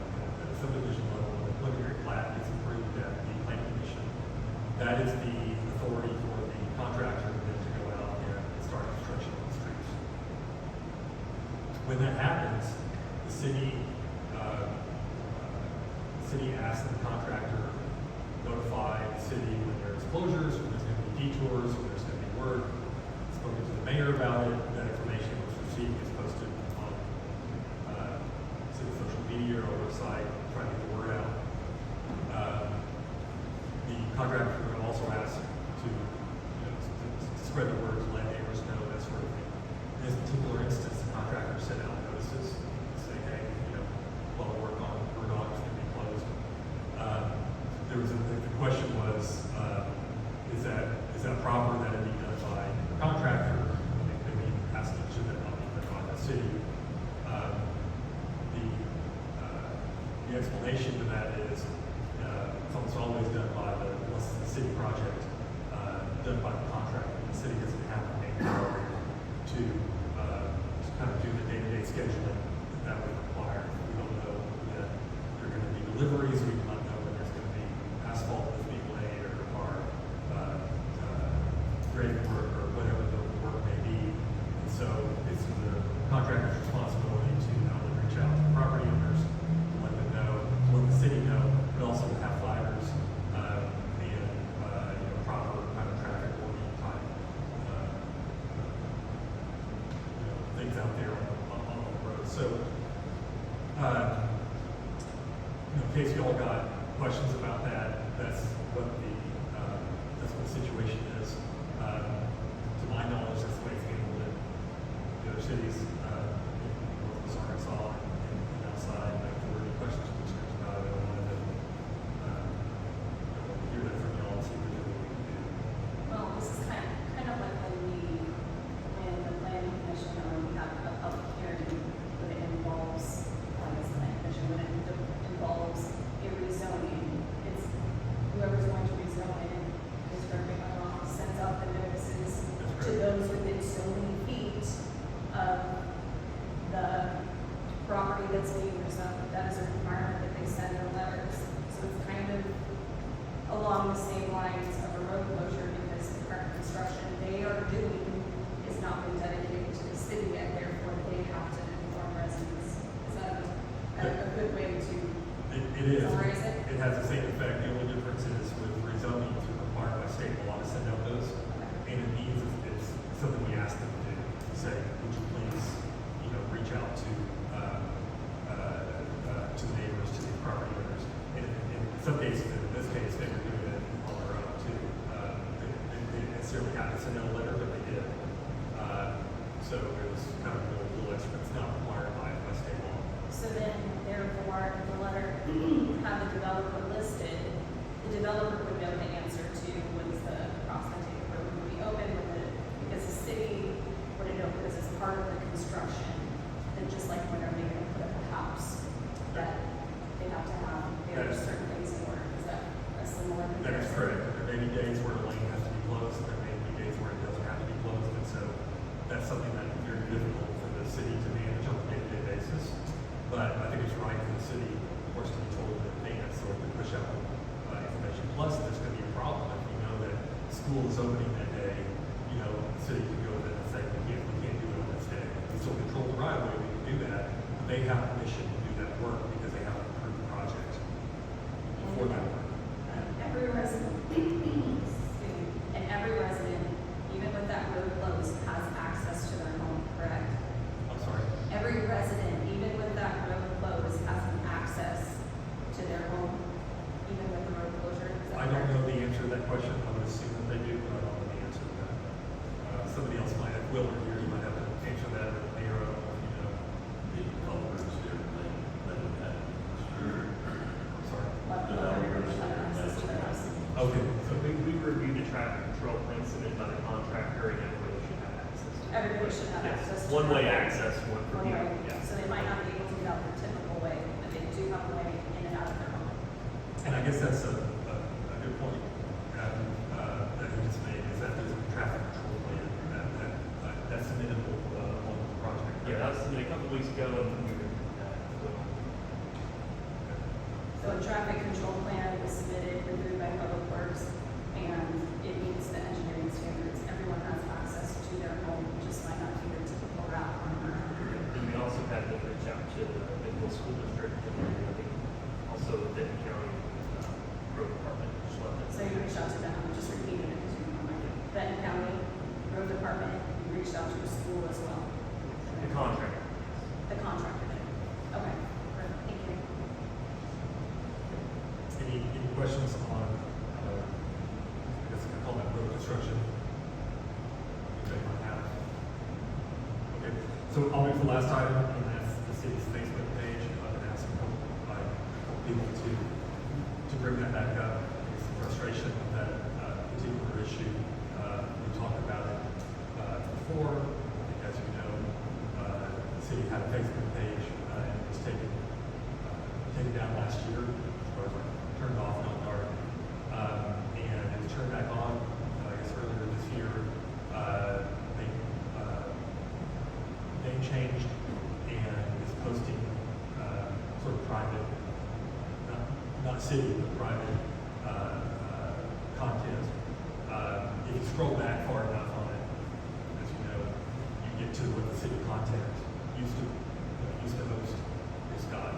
S4: subdivision level, the preliminary plat gets approved at the planning commission, that is the authority for the contractor then to go out and start construction on the streets. When that happens, the city asks the contractor notify the city when there's closures, when there's going to be detours, when there's going to be work. Spoken to the mayor about it. That information was received, is posted on city social media or website, trying to get the word out. The contractor would also ask to spread the word, to let neighbors know, that sort of thing. In this particular instance, the contractor sent out notices saying, hey, while the work on Murdoch is going to be closed. The question was, is that proper that it be done by the contractor? I think maybe asked should that not be done by the city? The explanation to that is it's almost always done by unless it's a city project, done by the contractor. The city doesn't have any power to kind of do the day-to-day scheduling that would require. We don't know that there are going to be deliveries. We do not know when there's going to be asphalt that's being laid or grading work or whatever the work may be. And so it's the contractor's responsibility to not only reach out to the property owners, let them know, let the city know, but also to have flaggers and proper kind of traffic warning type things out there on the road. So case you all got questions about that, that's what the situation is. To my knowledge, that's the way it's handled in the other cities, in Northwest Arkansas and outside. Like, if there were any questions or concerns about it, I wanted to hear that from y'all and see what we can do.
S5: Well, this is kind of like when the planning commission, or when we have a public hearing, when it involves, like, as the planning commission, when it involves a rezoning, it's whoever's going to rezone it, is correct me if I'm wrong, sends out the notices to those within so many feet of the property that's being rezoned. That is a requirement that they send their letters. So it's kind of along the same lines of a road closure, because the current construction they are doing has not been dedicated to the city yet, therefore they have to inform residents. Is that a good way to
S4: It is.
S5: summarize it?
S4: It has the same effect. The only difference is with rezoning, it's required by state law to send out those. And it means it's something we ask them to do. Say, would you please, reach out to neighbors, to the property owners. And in some cases, in this case, they were doing it on their own too. They didn't necessarily have to send out a letter, but they did. So it was kind of a little extra. It's not required by state law.
S5: So then, therefore, the letter have the developer listed, the developer would know the answer to when's the prospecting road would be open, because the city wouldn't know, because it's part of the construction. And just like when they're going to put up a house, that they have to have, there are certain things in order. Is that a similar comparison?
S4: That is correct. There may be days where the lane has to be closed, there may be days where it doesn't have to be closed, and so that's something that is very difficult for the city to manage on a day-to-day basis. But I think it's right for the city, of course, to be told in advance, so we can push out information. Plus, there's going to be a problem if we know that school is opening that day, the city can go in and say, we can't do it on this day. We still control the right of way, we can do that, but they have permission to do that work because they have an approved project for that work.
S5: Every resident, and every resident, even with that road closed, has access to their home, correct?
S4: I'm sorry.
S5: Every resident, even with that road closed, has an access to their home, even with the road closure. Is that
S4: I don't
S5: correct?
S4: know the answer to that question. I would assume that they do, but I don't know the answer to that. Somebody else might have, Will or here, you might have to answer that, or Mayor, I don't know if you know.
S1: The developers, everything, they would have.
S4: I'm sorry.
S5: Like,
S1: Developers,
S5: have access to their house.
S4: Okay,
S12: So we reviewed the traffic control plan submitted by the contractor, and everybody should have access to it.
S5: Everybody should have
S12: Yes,
S5: access to.
S12: one-way
S5: their home.
S12: access, one for
S5: One
S12: people,
S5: way.
S12: yeah.
S5: So they might not be able to get out their typical way, but they do have a way in and out of their home.
S4: and I guess that's a good point, that you just made, is that there's a traffic control plan that's submitted on the project.
S12: Yeah, that was submitted a couple weeks ago, and we were,
S5: So a traffic control plan was submitted, reviewed by Public Works, and it meets the engineering standards. Everyone has access to their home, just might not be their typical route on their own.
S12: and we also had to reach out to the Midville School District, and I think also the Denton County Road Department, just let them.
S5: So you reached out to them, I'm just repeating it because you don't like it. Benton County Road Department, you reached out to the school as well.
S12: The contractor.
S5: The contractor did. Okay, perfect, thank you.
S4: Any questions on, I guess I can call that road construction? Anybody might have? Okay, so I'll move to the last item, and that's the city's Facebook page. I've been asking a couple people to bring that back up. There's some frustration with that particular issue. We talked about it before. I think, as you know, the city had a Facebook page, and it was taken down last year, as far as like turned off, not dark. And it was turned back on, I guess earlier this year. Name changed and is posting sort of private, not city, but private content. If you scroll back far enough on it, as you know, you get to what the city content used to host. It's got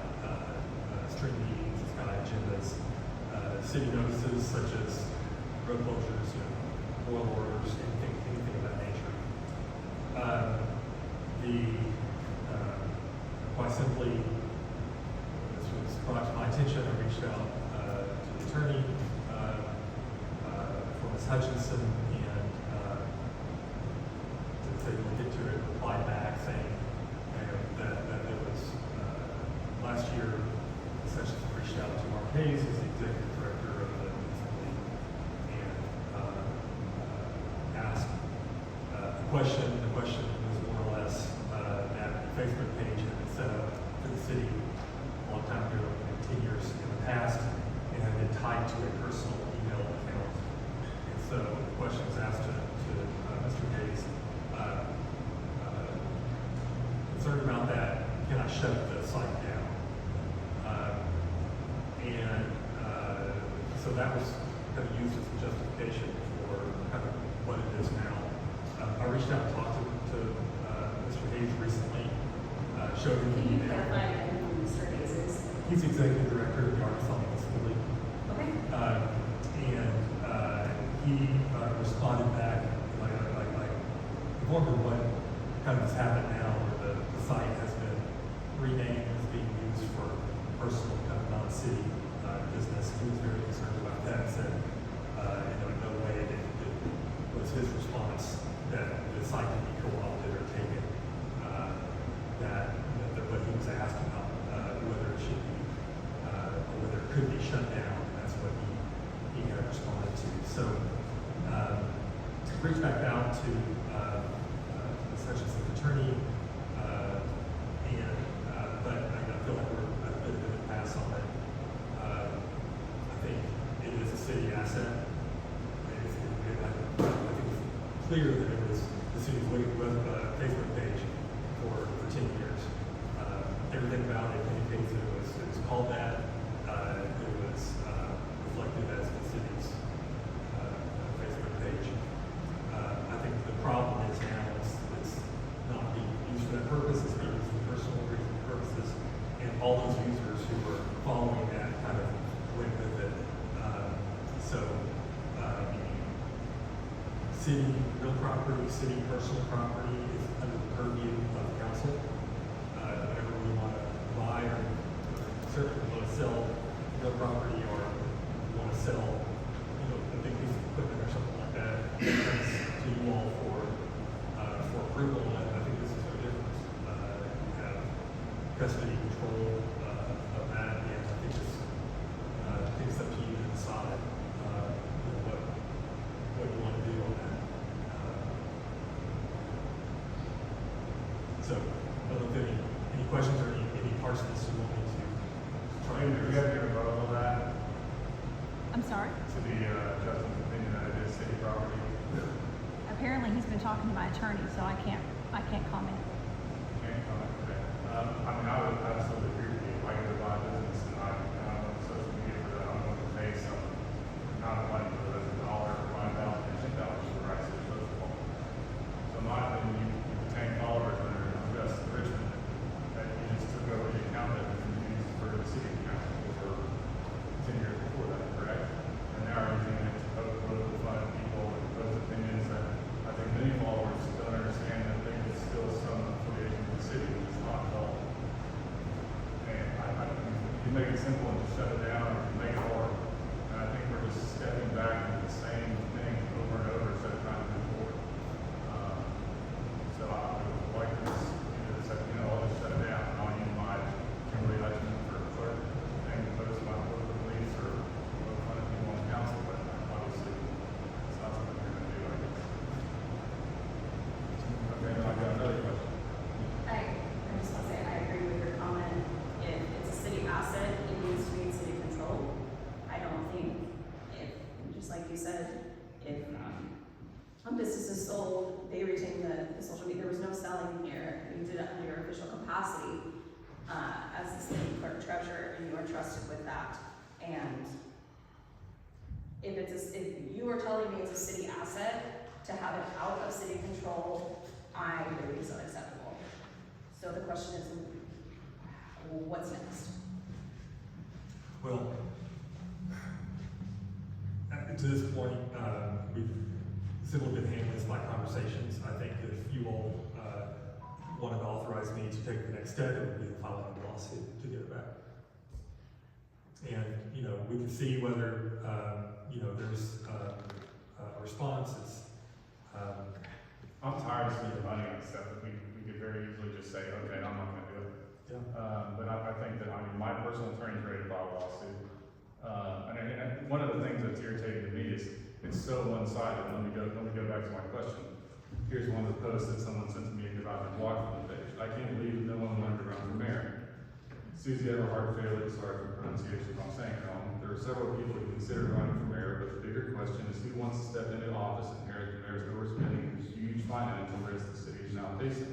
S4: string meetings, it's got agendas, city notices such as road closures, oil orders, anything of that nature. Quite simply, this was brought to my attention. I reached reached out to the attorney for Ms. Hutchinson, and to get to it, replied back saying that there was last year, essentially reached out to Mark Hayes, who's the executive director of the League, and asked the question. The question was more or less that the Facebook page had been set up for the city a long time ago, 10 years in the past, and had been tied to a personal email account. And so the question was asked to Mr. Hayes, concerned about that, can I shut the site down? So that was kind of used as a justification for kind of what it is now. I reached out and talked to Mr. Hayes recently, showed him the
S5: Can you
S4: email.
S5: clarify again who Mr. Hayes is?
S4: He's the executive director of the Arkansas Municipal League.
S5: Okay.
S4: He responded back, informed of what kind of has happened now, where the site has been renamed as being used for personal, kind of non-city business. He was very concerned about that, and said, in no way was his response that the site could be co-opted or taken, that what he was asked about, whether it should be, or whether it could be shut down. That's what he had responded to. So, reached back out to Ms. Hutchinson's attorney, but I feel like we're a bit of a pass on it. I think it is a city asset. I think it's clear that it was the city's Facebook page for 10 years. Everything about it indicates that it was called that. It was reflected as the city's Facebook page. I think the problem is now it's not being used for that purpose. It's being used for personal purposes, and all those users who were following that kind of went with it. City real property, city personal property is under the purview of the council. Whenever we want to buy or certainly want to sell real property, or want to sell, a big piece of equipment or something like that, it comes to you all for approval. And I think this is no different. You have custody control of that, and I think it's up to you to decide what you want to do on that. So, I don't know if any questions or any parts of this you want me to try and
S10: Do you have to vote on that,
S2: I'm sorry?
S10: to the Justin's opinion that it is city property?
S2: Apparently, he's been talking to my attorney, so I can't comment.
S10: Can't comment, okay. I would absolutely agree with you. If I can buy a business and I'm on social media for that, I'm going to pay some amount of money for it, $1 or $5,000 or $10 for the rights of the social club. So in my opinion, you retain followers that are in West Richmond, that you just took over the account that was used for the city council for 10 years before that, correct? And now are using it to vote political fund people and those opinions that I think many followers don't understand, that think it's still some affiliation with the city, which is not at all. And I think you make it simple and just shut it down, or you make it hard. And I think we're just stepping back into the same thing over and over instead of trying to move forward. So I would like to just, I'll just shut it down, and I'll use my Kimberly Hutchins for clerk, and post my political beliefs or what kind of people on the council, but obviously it's not something we're gonna do, I guess. Okay, now I've got another question.
S5: I just want to say, I agree with your comment. If it's a city asset, it needs to be in city control. I don't think just like you said, if a business is sold, they retain the social media. There was no selling here. You did it under your official capacity as the city clerk treasurer, and you are trusted with that. And if you are telling me it's a city asset, to have it out of city control, I believe is unacceptable. So the question is, what's next?
S4: Well, to this point, we've simply been handling this by conversations. I think if you all wanted to authorize me to take the next step, it would be the filing of a lawsuit to get it back. And, you know, we can see whether, you know, there's a response.
S13: I'm tired of spending money on stuff that we could very easily just say, okay, I'm not gonna do it.
S4: Yeah.
S13: But I think that, I mean, my personal attorney's ready to file a lawsuit. And one of the things that's irritating to me is it's so one-sided. Let me go back to my question. Here's one of the posts that someone sent to me because I've been blocked from the page. I can't believe that no one wanted to run for mayor. Susie Everhart Bailey, sorry for the pronunciation if I'm saying it wrong. There are several people who consider running for mayor, but the bigger question is who wants to step into office and inherit the mayor's overspending and huge financial risk the city is now facing.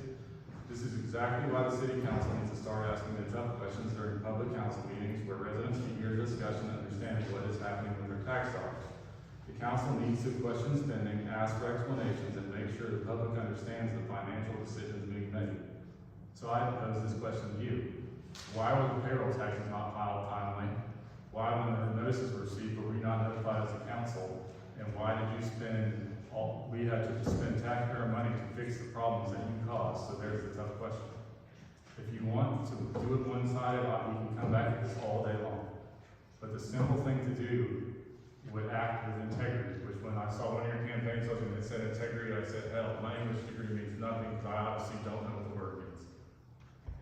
S13: This is exactly why the city council needs to start asking the tough questions during public council meetings where residents can hear discussion and understand what is happening with their tax dollars. The council needs to question spending, ask for explanations, and make sure the public understands the financial decisions being made. So I pose this question to you. Why were the payroll taxes not filed timely? Why, when the notices were received, were we not notified as a council? And why did you we had to spend taxpayer money to fix the problems that you caused? So there's the tough question. If you want to do it one-sided, we can come back at this all day long. But the simple thing to do would act with integrity, which when I saw one of your campaign slogans that said integrity, I said, hell, my English degree means nothing because I obviously don't know what the word means.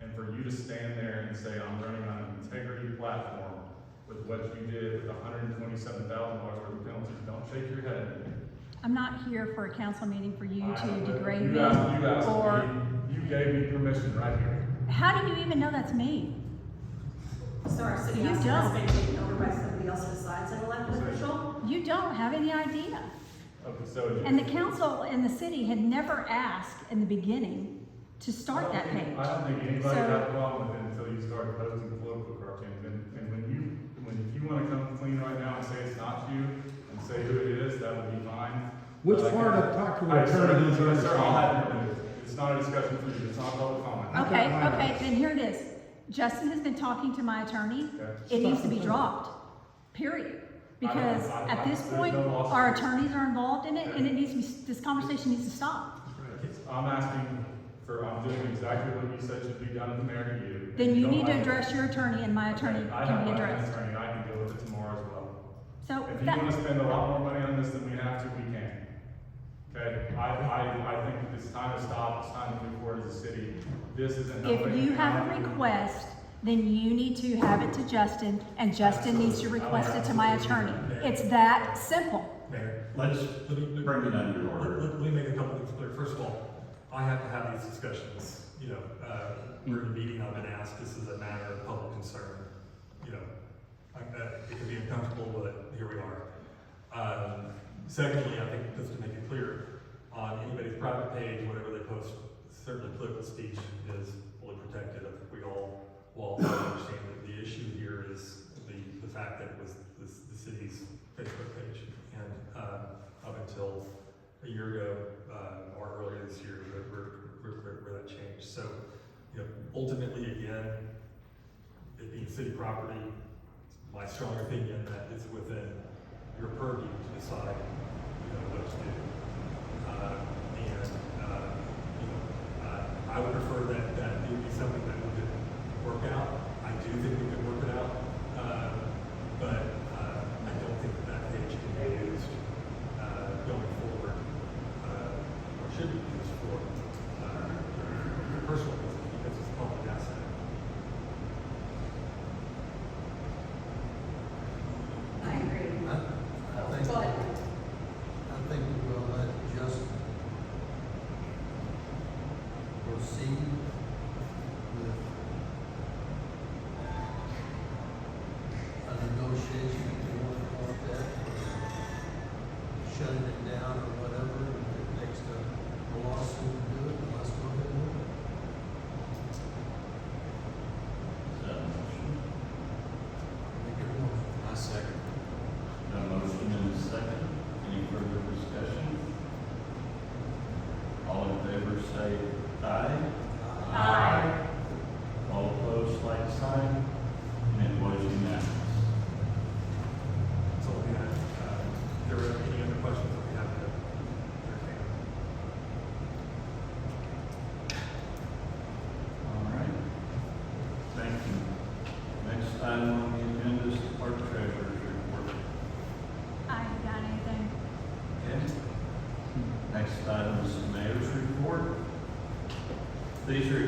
S13: And for you to stand there and say, I'm running on an integrity platform with what you did with $127,000 worth of penalties, don't shake your head.
S2: I'm not here for a council meeting for you to
S13: You
S2: degrade me
S13: asked
S2: or,
S13: me, you gave me permission right here.
S2: how do you even know that's me?
S14: So our city
S2: You
S14: council has
S2: don't.
S14: been taken over by somebody else besides an elected official?
S2: You don't have any idea.
S13: Okay, so.
S2: And the council and the city had never asked in the beginning to start that page.
S13: I don't think anybody
S2: So-
S13: had a problem with it until you started posting the political cartoons. And if you wanna come clean right now and say it's not you, and say who it is, that would be fine.
S11: Which
S13: But I
S11: part
S13: can-
S11: of talk to
S13: I-
S11: an attorney
S13: sir,
S11: is
S13: sir, I'll have it removed. It's not a discussion for you, it's not public comment.
S2: Okay, then here it is. Justin has been talking to my attorney.
S13: Okay.
S2: It needs to be dropped, period. Because at this
S13: there's
S2: point,
S13: no lawsuit.
S2: our attorneys are involved in it and it needs to be, this conversation needs to stop.
S13: I'm asking I'm doing exactly what you said should be done as mayor to you.
S2: Then you
S13: don't
S2: need to
S13: like it.
S2: address your attorney and my attorney
S13: I
S2: can
S13: have
S2: be
S13: my own
S2: addressed.
S13: attorney, and I can deal with it tomorrow as well.
S2: So
S13: If you
S2: that,
S13: wanna spend a lot more money on this than we have to, we can. Okay, I think it's time to stop, it's time to move forward as a city. This isn't helping.
S2: if you have a request, then you need to have it to Justin and Justin needs to request it to my attorney. It's that simple.
S4: Mayor,
S1: Let's
S4: let me
S1: bring it under order.
S4: Let me make a couple things clear. First of all, I have to have these discussions. You know, we're in a meeting, I've been asked, this is a matter of public concern. You know, it can be uncomfortable, but here we are. Secondly, I think just to make it clear, on anybody's private page, whatever they post, certainly political speech is fully protected. I think we all understand that the issue here is the fact that it was the city's Facebook page. And up until a year ago, or earlier this year, where that changed. So, you know, ultimately, again, it being city property, my strong opinion that it's within your purview to decide, you know, what to do. I would prefer that it would be something that we could work out. I do think we could work it out, but I don't think that page can be used going forward, or should be used for your personal business because it's a public asset.
S14: I agree.
S3: I think,
S14: Go ahead.
S3: I think we will let Justin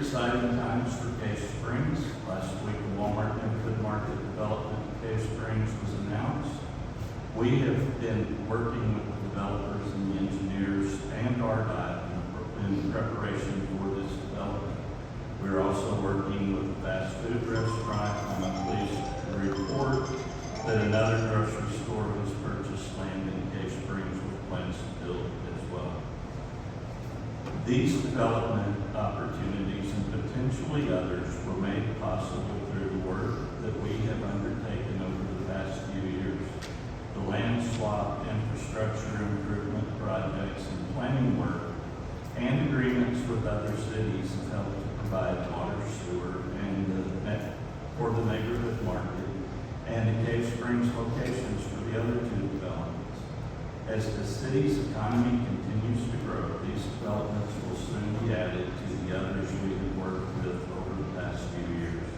S1: exciting times for Cave Springs. Last week, the Walmart Neighborhood Market development in Cave Springs was announced. We have been working with the developers and the engineers and RDOT in preparation for this development. We're also working with a fast food restaurant. I'm pleased to report that another grocery store has purchased land in Cave Springs with plans to build as well. These development opportunities and potentially others were made possible through the work that we have undertaken over the past few years. The land swap, infrastructure improvement projects, and planning work, and agreements with other cities have helped to provide water, sewer, and for the neighborhood market, and the Cave Springs locations for the other two developments. As the city's economy continues to grow, these developments will soon be added to the others we have worked with over the past few years.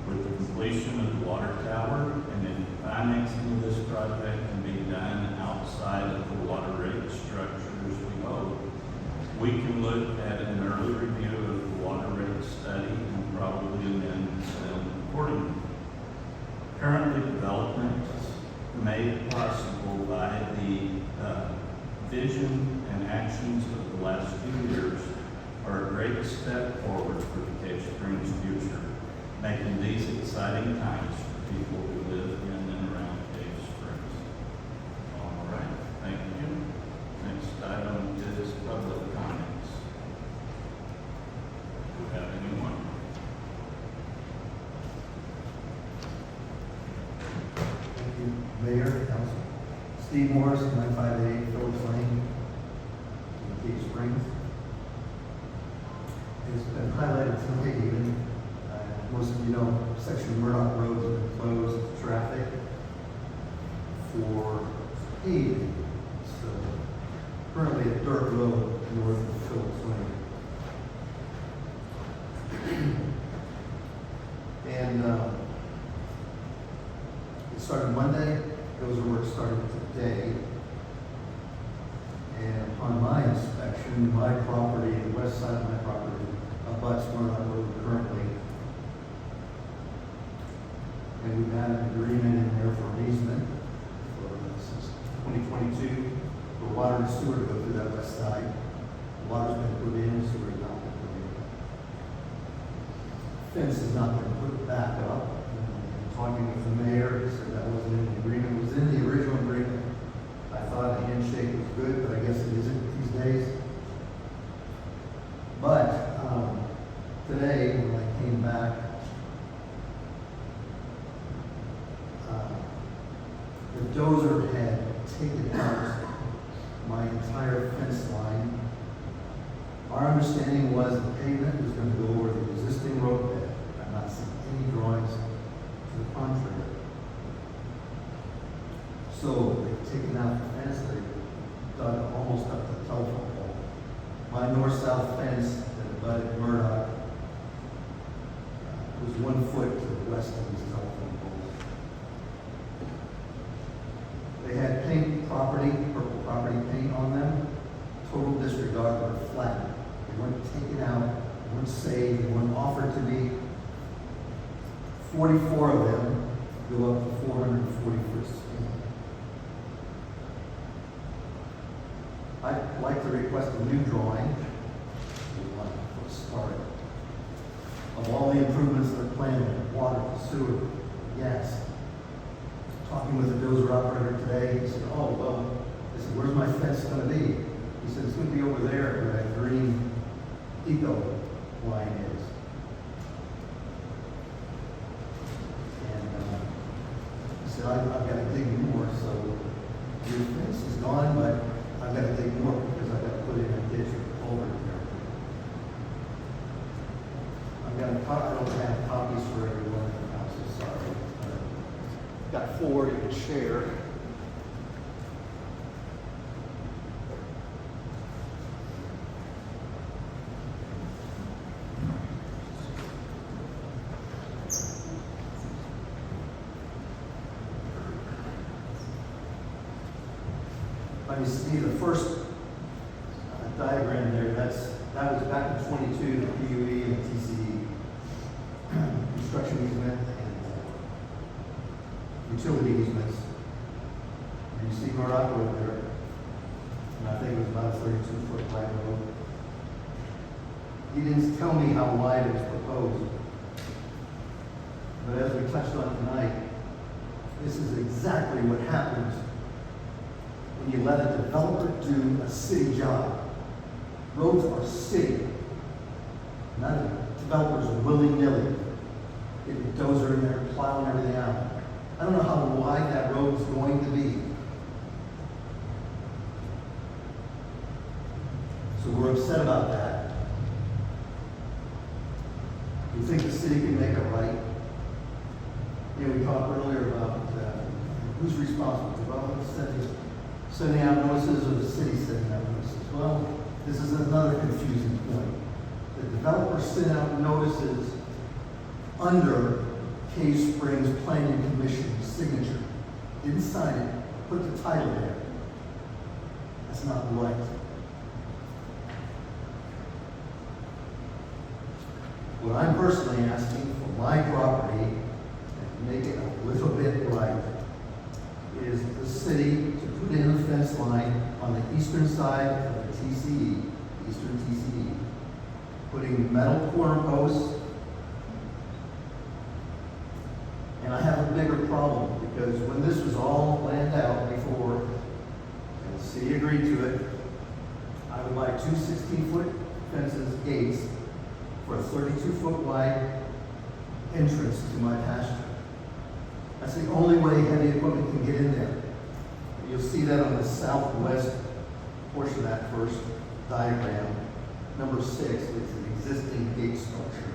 S1: With the completion of the water tower and then financing of this project can be done outside of the water rate structures, we hope, we can look at an early review of the water rate study and probably amend them accordingly. Currently, development made possible by the vision and actions of the last few years are a great step forward for the Cave Springs future, making these exciting times for people who live in and around Cave Springs. All right, thank you. Next item is public comments. Do we have anyone?
S15: Thank you, Mayor, Council. Steve Morris, 958 Phillips Lane, in Cave Springs. It's been highlighted tonight even. Most of you know, section of Murdoch Road has been closed to traffic for paving. So currently a dirt road north of Phillips Lane. And it started Monday. Those work started today. And upon my inspection, my property, the west side of my property, abuts Murdoch Road currently. And we've had an agreement in there for an easement for, since 2022 for water and sewer to go through that west side. The water's been put in, sewer has not been put in. Fence has not been put back up. Talking with the mayor, he said that wasn't in the agreement. It was in the original agreement. I thought a handshake was good, but I guess it isn't these days. But today, when I came back, the dozer had taken out my entire fence line. Our understanding was the pavement was going to go over the existing road bed. I've not seen any drawings to the contrary. So they've taken out the fence, they dug almost up to the telephone pole. My north-south fence that abutted Murdoch was 1 foot to the west of these telephone poles. They had paint property, purple property paint on them, total disregard, they were flat. They weren't taken out, they weren't saved, they weren't offered to me. 44 of them go up to 440 foot span. I'd like to request a new drawing, let's start, of all the improvements that are planned, water, sewer, gas. Talking with the dozer operator today, he said, oh, well, I said, where's my fence going to be? He said, it's going to be over there where that green eco line is. And he said, I've got to dig more, so your fence is gone, but I've got to dig more because I've got to put in a ditch or culvert there. I don't have copies for everyone in the house, so sorry. Got 4 you can share. You see the first diagram there, that was back in 22, the PUE and TC He didn't tell me how wide it was proposed. But as we touched on tonight, this is exactly what happens when you let a developer do a city job. Roads are city. Not a developers willy-nilly. Get a dozer in there, plowing everything out. I don't know how wide that road is going to be. So we're upset about that. We think the city can make it right. You know, we talked earlier about who's responsible. Developers sending out notices or the city sending out notices. Well, this is another confusing point. The developer sent out notices under Cave Springs Planning Commission's signature. Didn't sign it, put the title there. That's not right. What I'm personally asking for my property, and to make it a little bit right, is the city to put in a fence line on the eastern side of the TCE, eastern TCE, putting metal corner posts. And I have a bigger problem, because when this was all planned out before, and the city agreed to it, I would buy two 16-foot fences, gates, for a 32-foot wide entrance to my pasture. That's the only way heavy equipment can get in there. You'll see that on the southwest portion of that first diagram. Number 6 is an existing gate structure.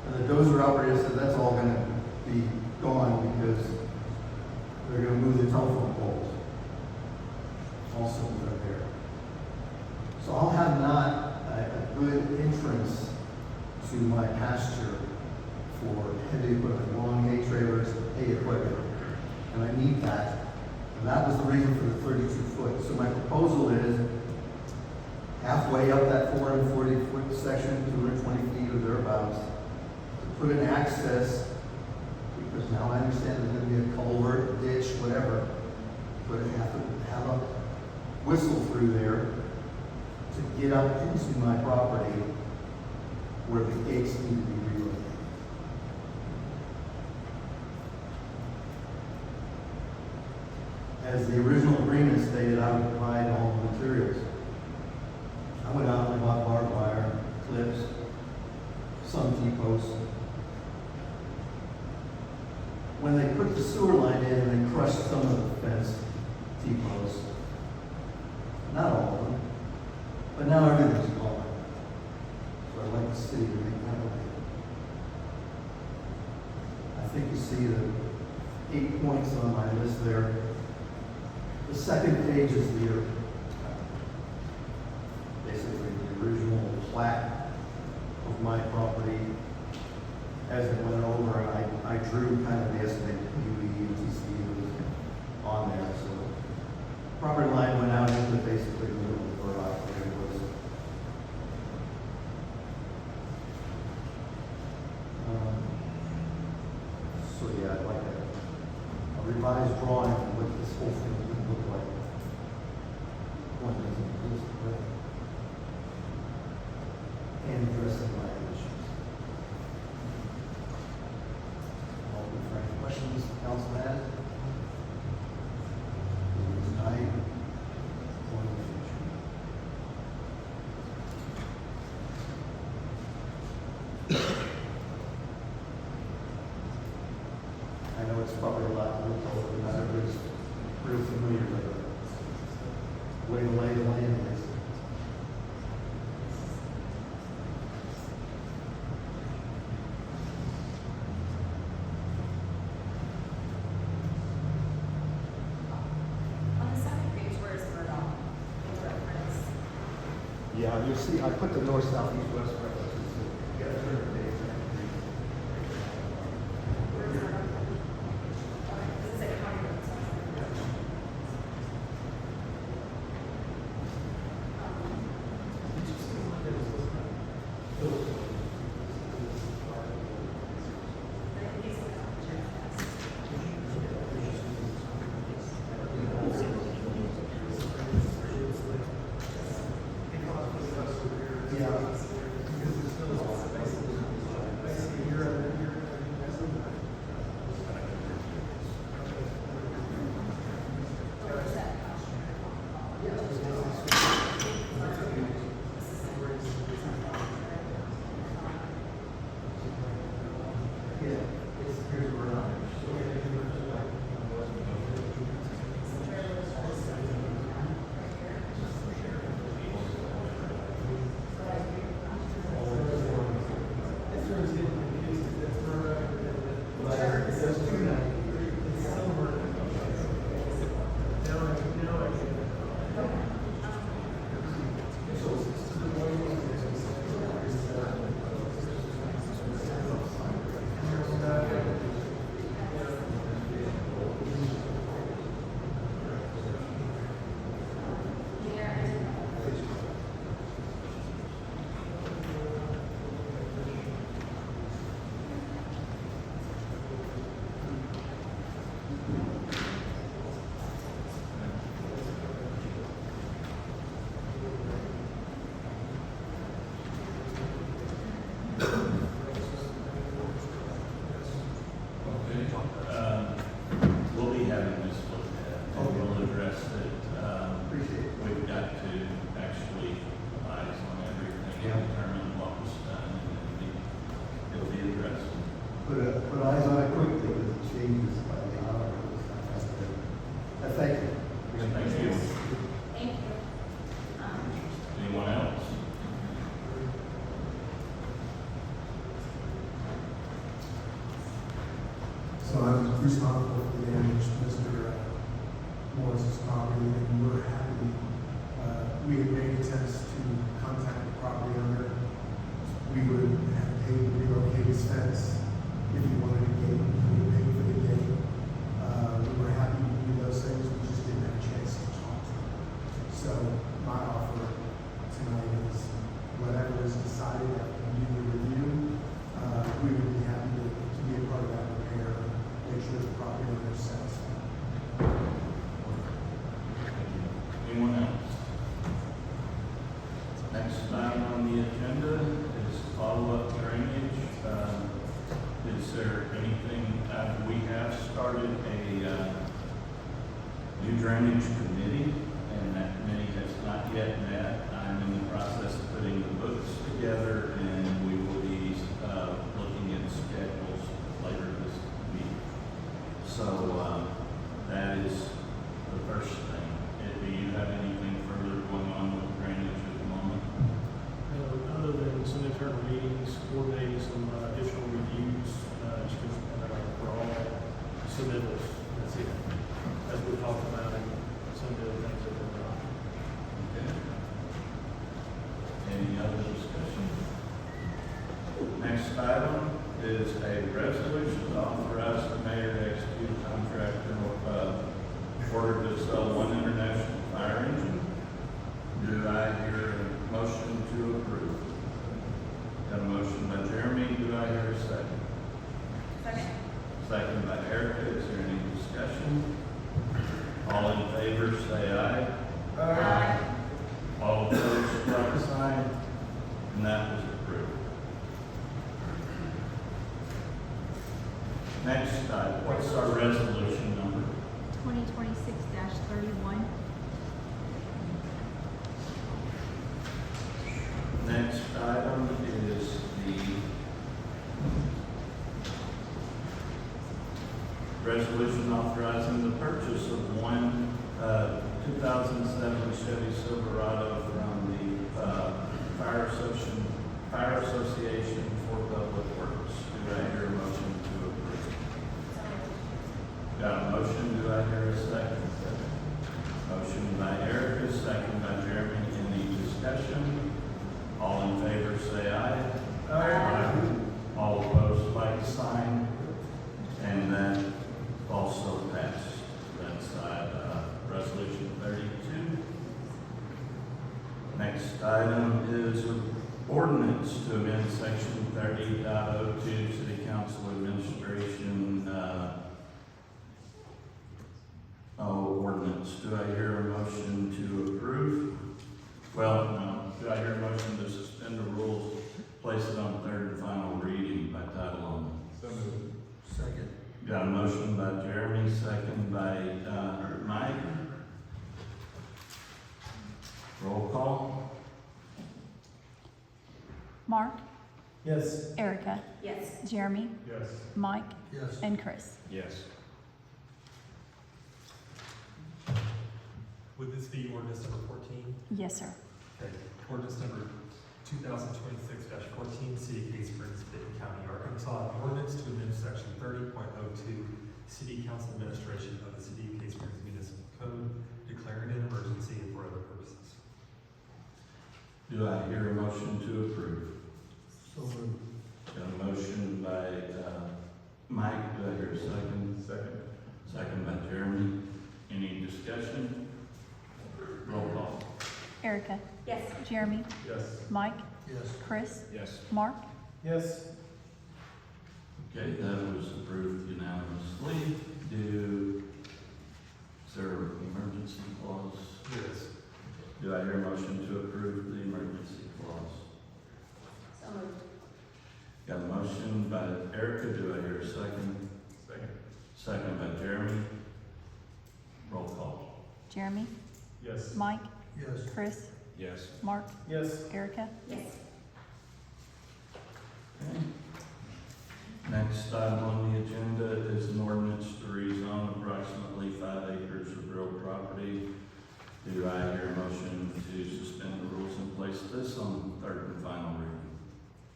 S15: And the dozer operator said that's all going to be gone because they're going to move the telephone poles. Also are there. So I'll have not a good entrance to my pasture for heavy equipment, long hay trailers, hay equipment. And I need that. And that was the reason for the 32 foot. So my proposal is halfway up that 440-foot section, 220 feet or thereabouts, to put an access, because now I understand there's going to be a culvert, ditch, whatever, but I have to have a whistle through there to get up into my property where the gates need to be relocated. As the original agreement stated, I would provide all the materials. I went out and bought barbed wire, clips, some T-posts. When they put the sewer line in and they crushed some of the fence T-posts, not all of them, but now everything's gone. So I'd like the city to make that way. I think you see the 8 points on my list there. The second page is the basically the original plat of my property as it went over, and I drew kind of the estimated PUE and TCE that was on there. So property line went out into basically the middle of the rock where it was. So yeah, I'd like a revised drawing of what this whole thing would look like. One doesn't exist, but and addressing my issues. All good for any questions the council has? Tonight or in the future? I know it's probably a lot to look over, but not everybody's real familiar with the way the lay of the land is.
S5: On the second page, where is Murdoch in reference?
S15: Yeah, you'll see, I put the north, south, east, west references. You gotta turn the page.
S5: Where is Murdoch? Does it say county roads?
S15: Yeah. Here's where I'm.
S1: We'll be having this looked at, and we'll address it.
S15: Appreciate it.
S1: We've got to actually eyes on everything
S15: Yeah.
S1: and determine what was done, and then it'll be addressed.
S15: Put eyes on it quickly because it changes by the hour. Thank you.
S1: Thank you.
S5: Thank you.
S1: Anyone else?
S7: So I'm responsible for the damage to Mr. Morris's property, and we're happy. We had made attempts to contact the property owner. We would have paid to relocate his fence if he wanted a gate. We would pay for the gate. We were happy to do those things. We just didn't have a chance to talk to him. So my offer tonight is whatever is decided after we do the review, we would be happy to be a part of that repair, make sure the property owner is satisfied.
S1: Anyone else? Next item on the agenda is follow-up drainage. Is there anything, we have started a new drainage committee, and that committee has not yet met. I'm in the process of putting the books together, and we will be looking at schedules later this week. So that is the first thing. Do you have anything further going on with drainage at the moment?
S11: Other than some internal meetings, coordinating some additional reviews, just for all submittals, that's it. As we talked about in some of the other things that we're doing.
S1: Okay. Any other discussion? Next item is a resolution to authorize the mayor to execute a contract in order to sell one international fire engine. Do I hear a motion to approve? Got a motion by Jeremy, do I hear a second?
S5: Second.
S1: Second by Erica, is there any discussion? All in favor, say aye.
S5: Aye.
S1: All opposed, like sign, and that was approved. Next item, what's our resolution number?
S2: 2026-31.
S1: Next item is the resolution authorizing the purchase of one 2007 Chevy Silverado from the Fire Association for Public Works. Do I hear a motion to approve? Got a motion, do I hear a second? Motion by Erica, second by Jeremy. Any discussion? All in favor say aye.
S5: Aye.
S1: All opposed, like sign. And that also passed. That's resolution 32. Next item is ordinance to amend section 30.02 City Council Administration ordinance. Do I hear a motion to approve? Well, no. Do I hear a motion to suspend the rules, place it on third and final reading by title only?
S13: So moved.
S3: Second.
S1: Got a motion by Jeremy, second by Mike. Roll call.
S2: Mark?
S11: Yes.
S2: Erica,
S14: Yes.
S2: Jeremy,
S13: Yes.
S2: Mike,
S3: Yes.
S2: and Chris.
S13: Yes.
S4: Would this be ordinance number 14?
S2: Yes, sir.
S4: Okay. Ordinance number 2026-14, City of Case Springs, Benton County, Arkansas. An ordinance to amend section 30.02, City Council Administration of the City of Case Springs Municipal Code, declaring an emergency and for other purposes.
S1: Do I hear a motion to approve?
S3: So moved.
S1: Got a motion by, Mike, do I hear a second?
S13: Second.
S1: Second by Jeremy. Any discussion? Roll call.
S2: Erica,
S14: Yes.
S2: Jeremy,
S13: Yes.
S2: Mike,
S3: Yes.
S2: Chris,
S13: Yes.
S2: Mark,
S11: Yes.
S1: Okay, that was approved unanimously. Is there an emergency clause?
S4: Yes.
S1: Do I hear a motion to approve the emergency clause?
S14: So moved.
S1: Got a motion by Erica, do I hear a second?
S13: Second.
S1: Second by Jeremy. Roll call.
S2: Jeremy,
S13: Yes.
S2: Mike,
S3: Yes.
S2: Chris,
S13: Yes.
S2: Mark,
S11: Yes.
S2: Erica.
S14: Yes.
S1: Okay. Next item on the agenda is an ordinance to rezone approximately 5 acres of real property. Do I hear a motion to suspend the rules and place this on third and final reading?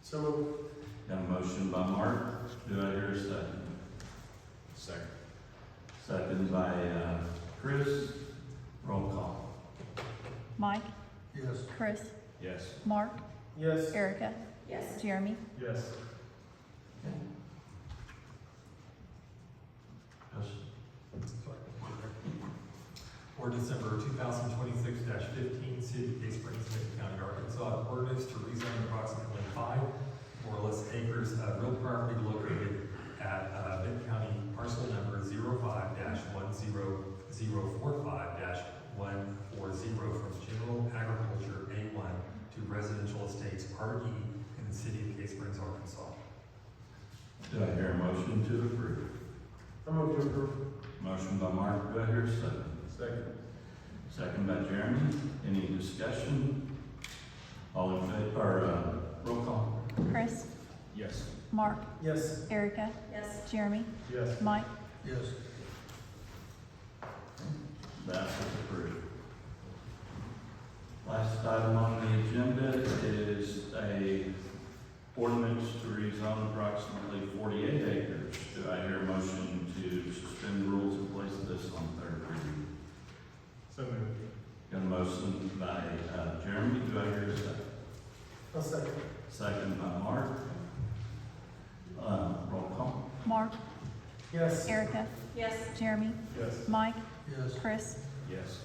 S11: So moved.
S1: Got a motion by Mark, do I hear a second?
S13: Second.
S1: Second by, Chris, roll call.
S2: Mike,
S3: Yes.
S2: Chris,
S13: Yes.
S2: Mark,
S11: Yes.
S2: Erica,
S14: Yes.
S2: Jeremy,
S13: Yes.
S1: Yes.
S4: Ordinance number 2026-15, City of Case Springs, Benton County, Arkansas. An ordinance to rezone approximately 5 or less acres of real property located at Benton County parcel number 05-10045-140 from general agriculture A1 to residential estates RE in the City of Case Springs, Arkansas.
S1: Do I hear a motion to approve?
S11: I move to approve.
S1: Motion by Mark, do I hear a second?
S13: Second.
S1: Second by Jeremy. Any discussion? All in favor, roll call.
S2: Chris,
S13: Yes.
S2: Mark,
S11: Yes.
S2: Erica,
S14: Yes.
S2: Jeremy,
S13: Yes.
S2: Mike,
S3: Yes.
S1: That's approved. Last item on the agenda is a ordinance to rezone approximately 48 acres. Do I hear a motion to suspend the rules and place this on third reading?
S13: So moved.
S1: Got a motion by, Jeremy, do I hear a second?
S11: A second.
S1: Second by Mark. Roll call.
S2: Mark,
S11: Yes.
S2: Erica,
S14: Yes.
S2: Jeremy,
S13: Yes.
S2: Mike,
S3: Yes.
S2: Chris,
S13: Yes.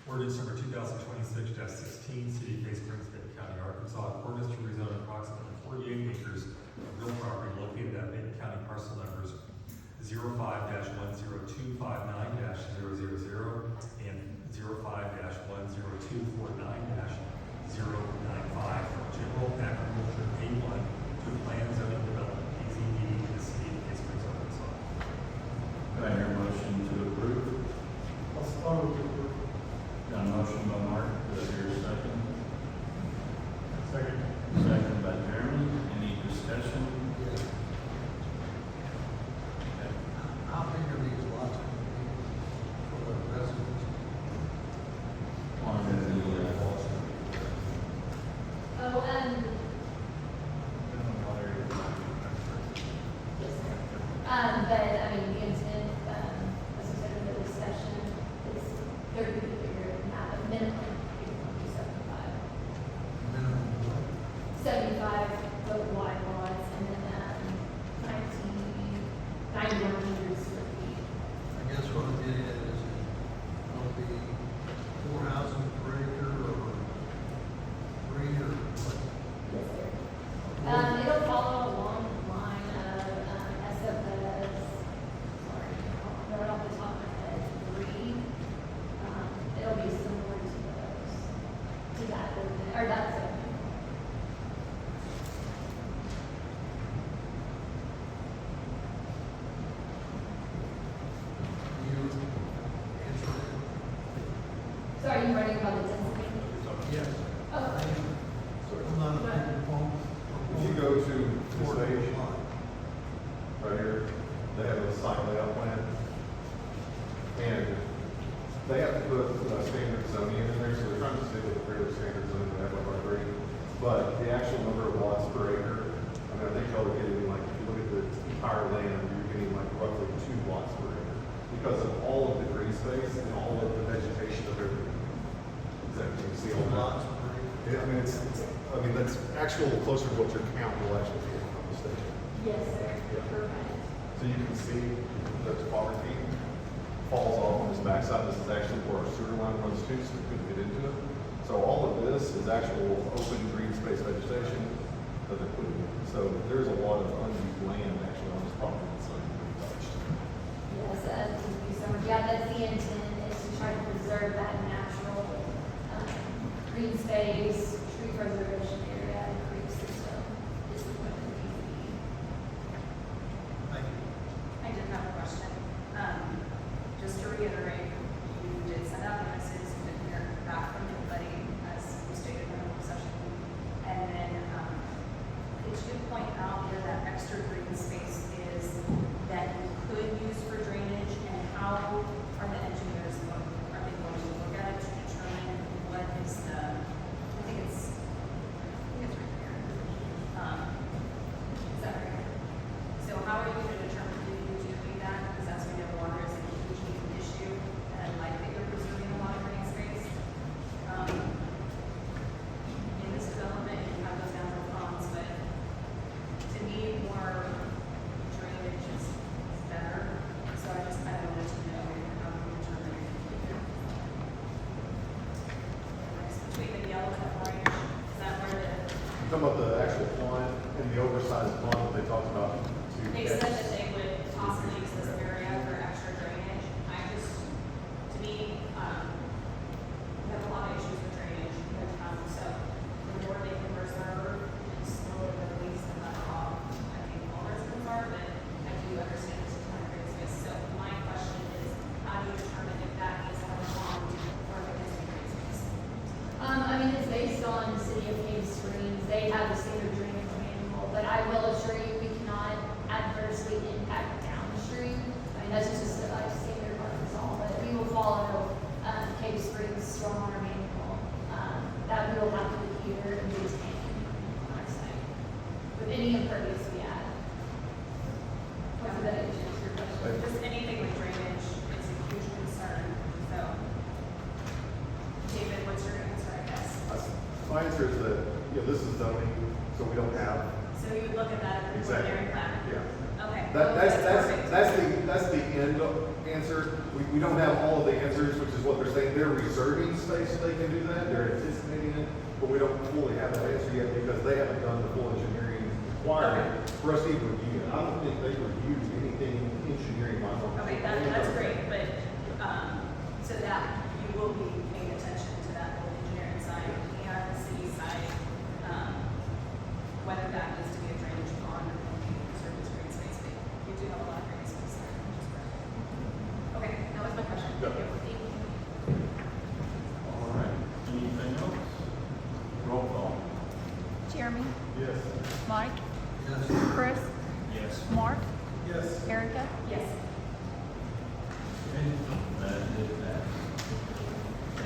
S4: Ordinance number 2026-16, City of Case Springs, Benton County, Arkansas. Ordinance to rezone approximately 48 acres of real property located at Benton County parcel numbers 05-10259-000 and 05-10249-095 from general agriculture A1 to planned zoning development PZD in the City of Case Springs, Arkansas.
S1: Do I hear a motion to approve?
S11: I'll move to approve.
S1: Got a motion by Mark, do I hear a second?
S13: Second.
S1: Second by Jeremy. Any discussion?
S3: Yes. How big are these lots going to be for the residents?
S1: On the,
S5: Oh, but, I mean, the intent, as I said in the discussion, is there could be bigger than that, but minimum, it would be 75.
S3: Minimum.
S5: 75 foot wide lots, and then, 9,100 square feet.
S3: I guess what I'm getting at is, will it be 4 houses per acre or 3 or what?
S5: Yes, sir. It'll follow along the line of, SFS, sorry, I don't know it off the top of my head, 3. It'll be similar to the
S14: So are you writing about the density?
S3: Yes.
S14: Oh,
S3: I'm not a big proponent.
S10: If you go to this page, right here, they have a site layout plan. And they have to put standard zoning in there, so they're trying to stick with regular standard zoning that have like our grade. But the actual number of lots per acre, I mean, I think y'all are getting like, if you look at the entire land, you're getting like roughly 2 lots per acre. Because of all of the green space and all of the vegetation of everything. Exactly, you see all that?
S3: Lots of green.
S10: Yeah, I mean, I mean, that's actual closer to what your count will actually be on the station.
S14: yes, sir.
S10: Yeah.
S14: Perfect.
S10: So you can see the topography falls off on this backside. This is actually where our sewer line runs to, so we couldn't get into it. So all of this is actual open green space vegetation that they're putting in. So there's a lot of unused land actually on this property that's not even touched.
S14: Yes, thank you so much. Yeah, that's the intent, is to try to preserve that natural, green space, tree preservation area, and creek system. This is what it needs to be.
S3: Thank you.
S5: I did have a question. Just to reiterate, you did send out notices, you didn't hear back from anybody, as you stated in the work session. And then, could you point out where that extra green space is that you could use for drainage, and how are the engineers going, are they going to look at it to determine what is the, I think it's right here. Is that right? So how are you going to determine if you do need that? Because as we know, water is a huge issue, and I like that you're preserving a lot of green space. In this development, you have those natural ponds, but to me, more drainage is better. So I just kind of wanted to know how you determine between the yellow and the orange. Is that where
S10: You're talking about the actual pond and the oversized pond that they talked about.
S5: they said that they would possibly use this area for extra drainage? I just, to me, we have a lot of issues with drainage in the town, so the more they can preserve and slowly release the runoff, I think all residents are, but I do understand there's a ton of green space. So my question is, how do you determine if that needs to have a pond or if it needs to be green space?
S14: I mean, it's based on the city of Cave Springs. They have the standard drainage manual, but I will assure you, we cannot adversely impact downstream. I mean, that's just a standard part of this all, but we will follow, Cave Springs stormwater manual. That we will have to adhere and maintain on our site with any impervious we add. Hopefully that answers your question.
S5: Just anything with drainage is a huge concern, so. David, what's your answer, I guess?
S10: My answer is that, you know, this is zoning, so we don't have.
S5: So you would look at that in the preliminary plan?
S10: Yeah.
S5: Okay.
S10: That's
S5: perfect.
S10: the end answer. We don't have all of the answers, which is what they're saying. They're reserving space so they can do that. They're anticipating it, but we don't fully have that answer yet because they haven't done the full engineering requirement for us to even review it. I don't think they reviewed anything engineering wise.
S5: Okay, that's great, but, so that you will be paying attention to that whole engineering side and the city side, whether that needs to be a drainage pond or service green space, but you do have a lot of green space there, which is great. Okay, that was my question. Thank you. Thank you.
S1: All right, anything else? Roll call.
S2: Jeremy?
S10: Yes.
S2: Mike?
S3: Yes.
S2: Chris?
S1: Yes.
S2: Mark?
S3: Yes.
S2: Erica?
S5: Yes.
S1: Okay, that is that.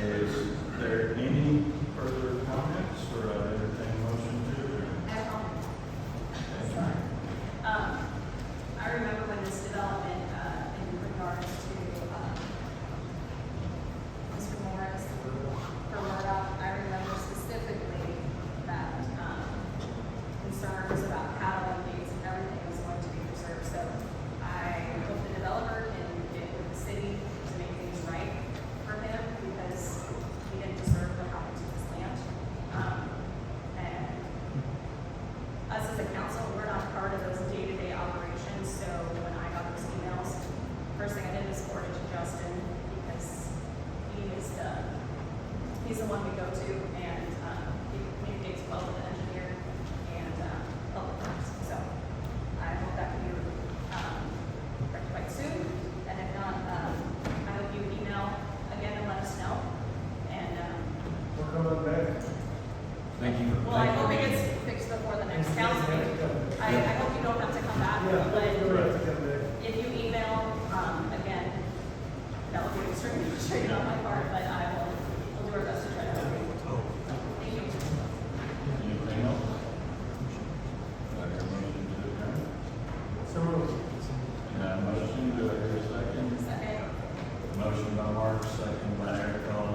S1: Is there any further comments or entertain motion to adjourn? Okay.
S5: I remember when this development, in regards to, Mr. Morris, for Murdoch, I remember specifically that, concerns about cattle and pigs and everything was going to be preserved, so I hope the developer can get with the city to make things right for him, because he didn't deserve what happened to this land. And us as a council, we're not part of those day-to-day operations, so when I got those emails, first thing I did was forward it to Justin, because he's the one we go to, and, he communicates well with the engineer and, public works, so I hope that can be, rectified soon, and if not, I hope you would email again and let us know, and
S1: you.
S5: Well, I hope it gets fixed before the next council meeting. I hope you don't have to come back, but if you email, again, that would be extremely frustrating on my part, but we'll do our best to try to help you. Thank you.
S1: Anything else? Do I hear a motion to adjourn? Got a motion, do I hear a second?
S5: Second.
S1: Motion by Mark, second by Eric, all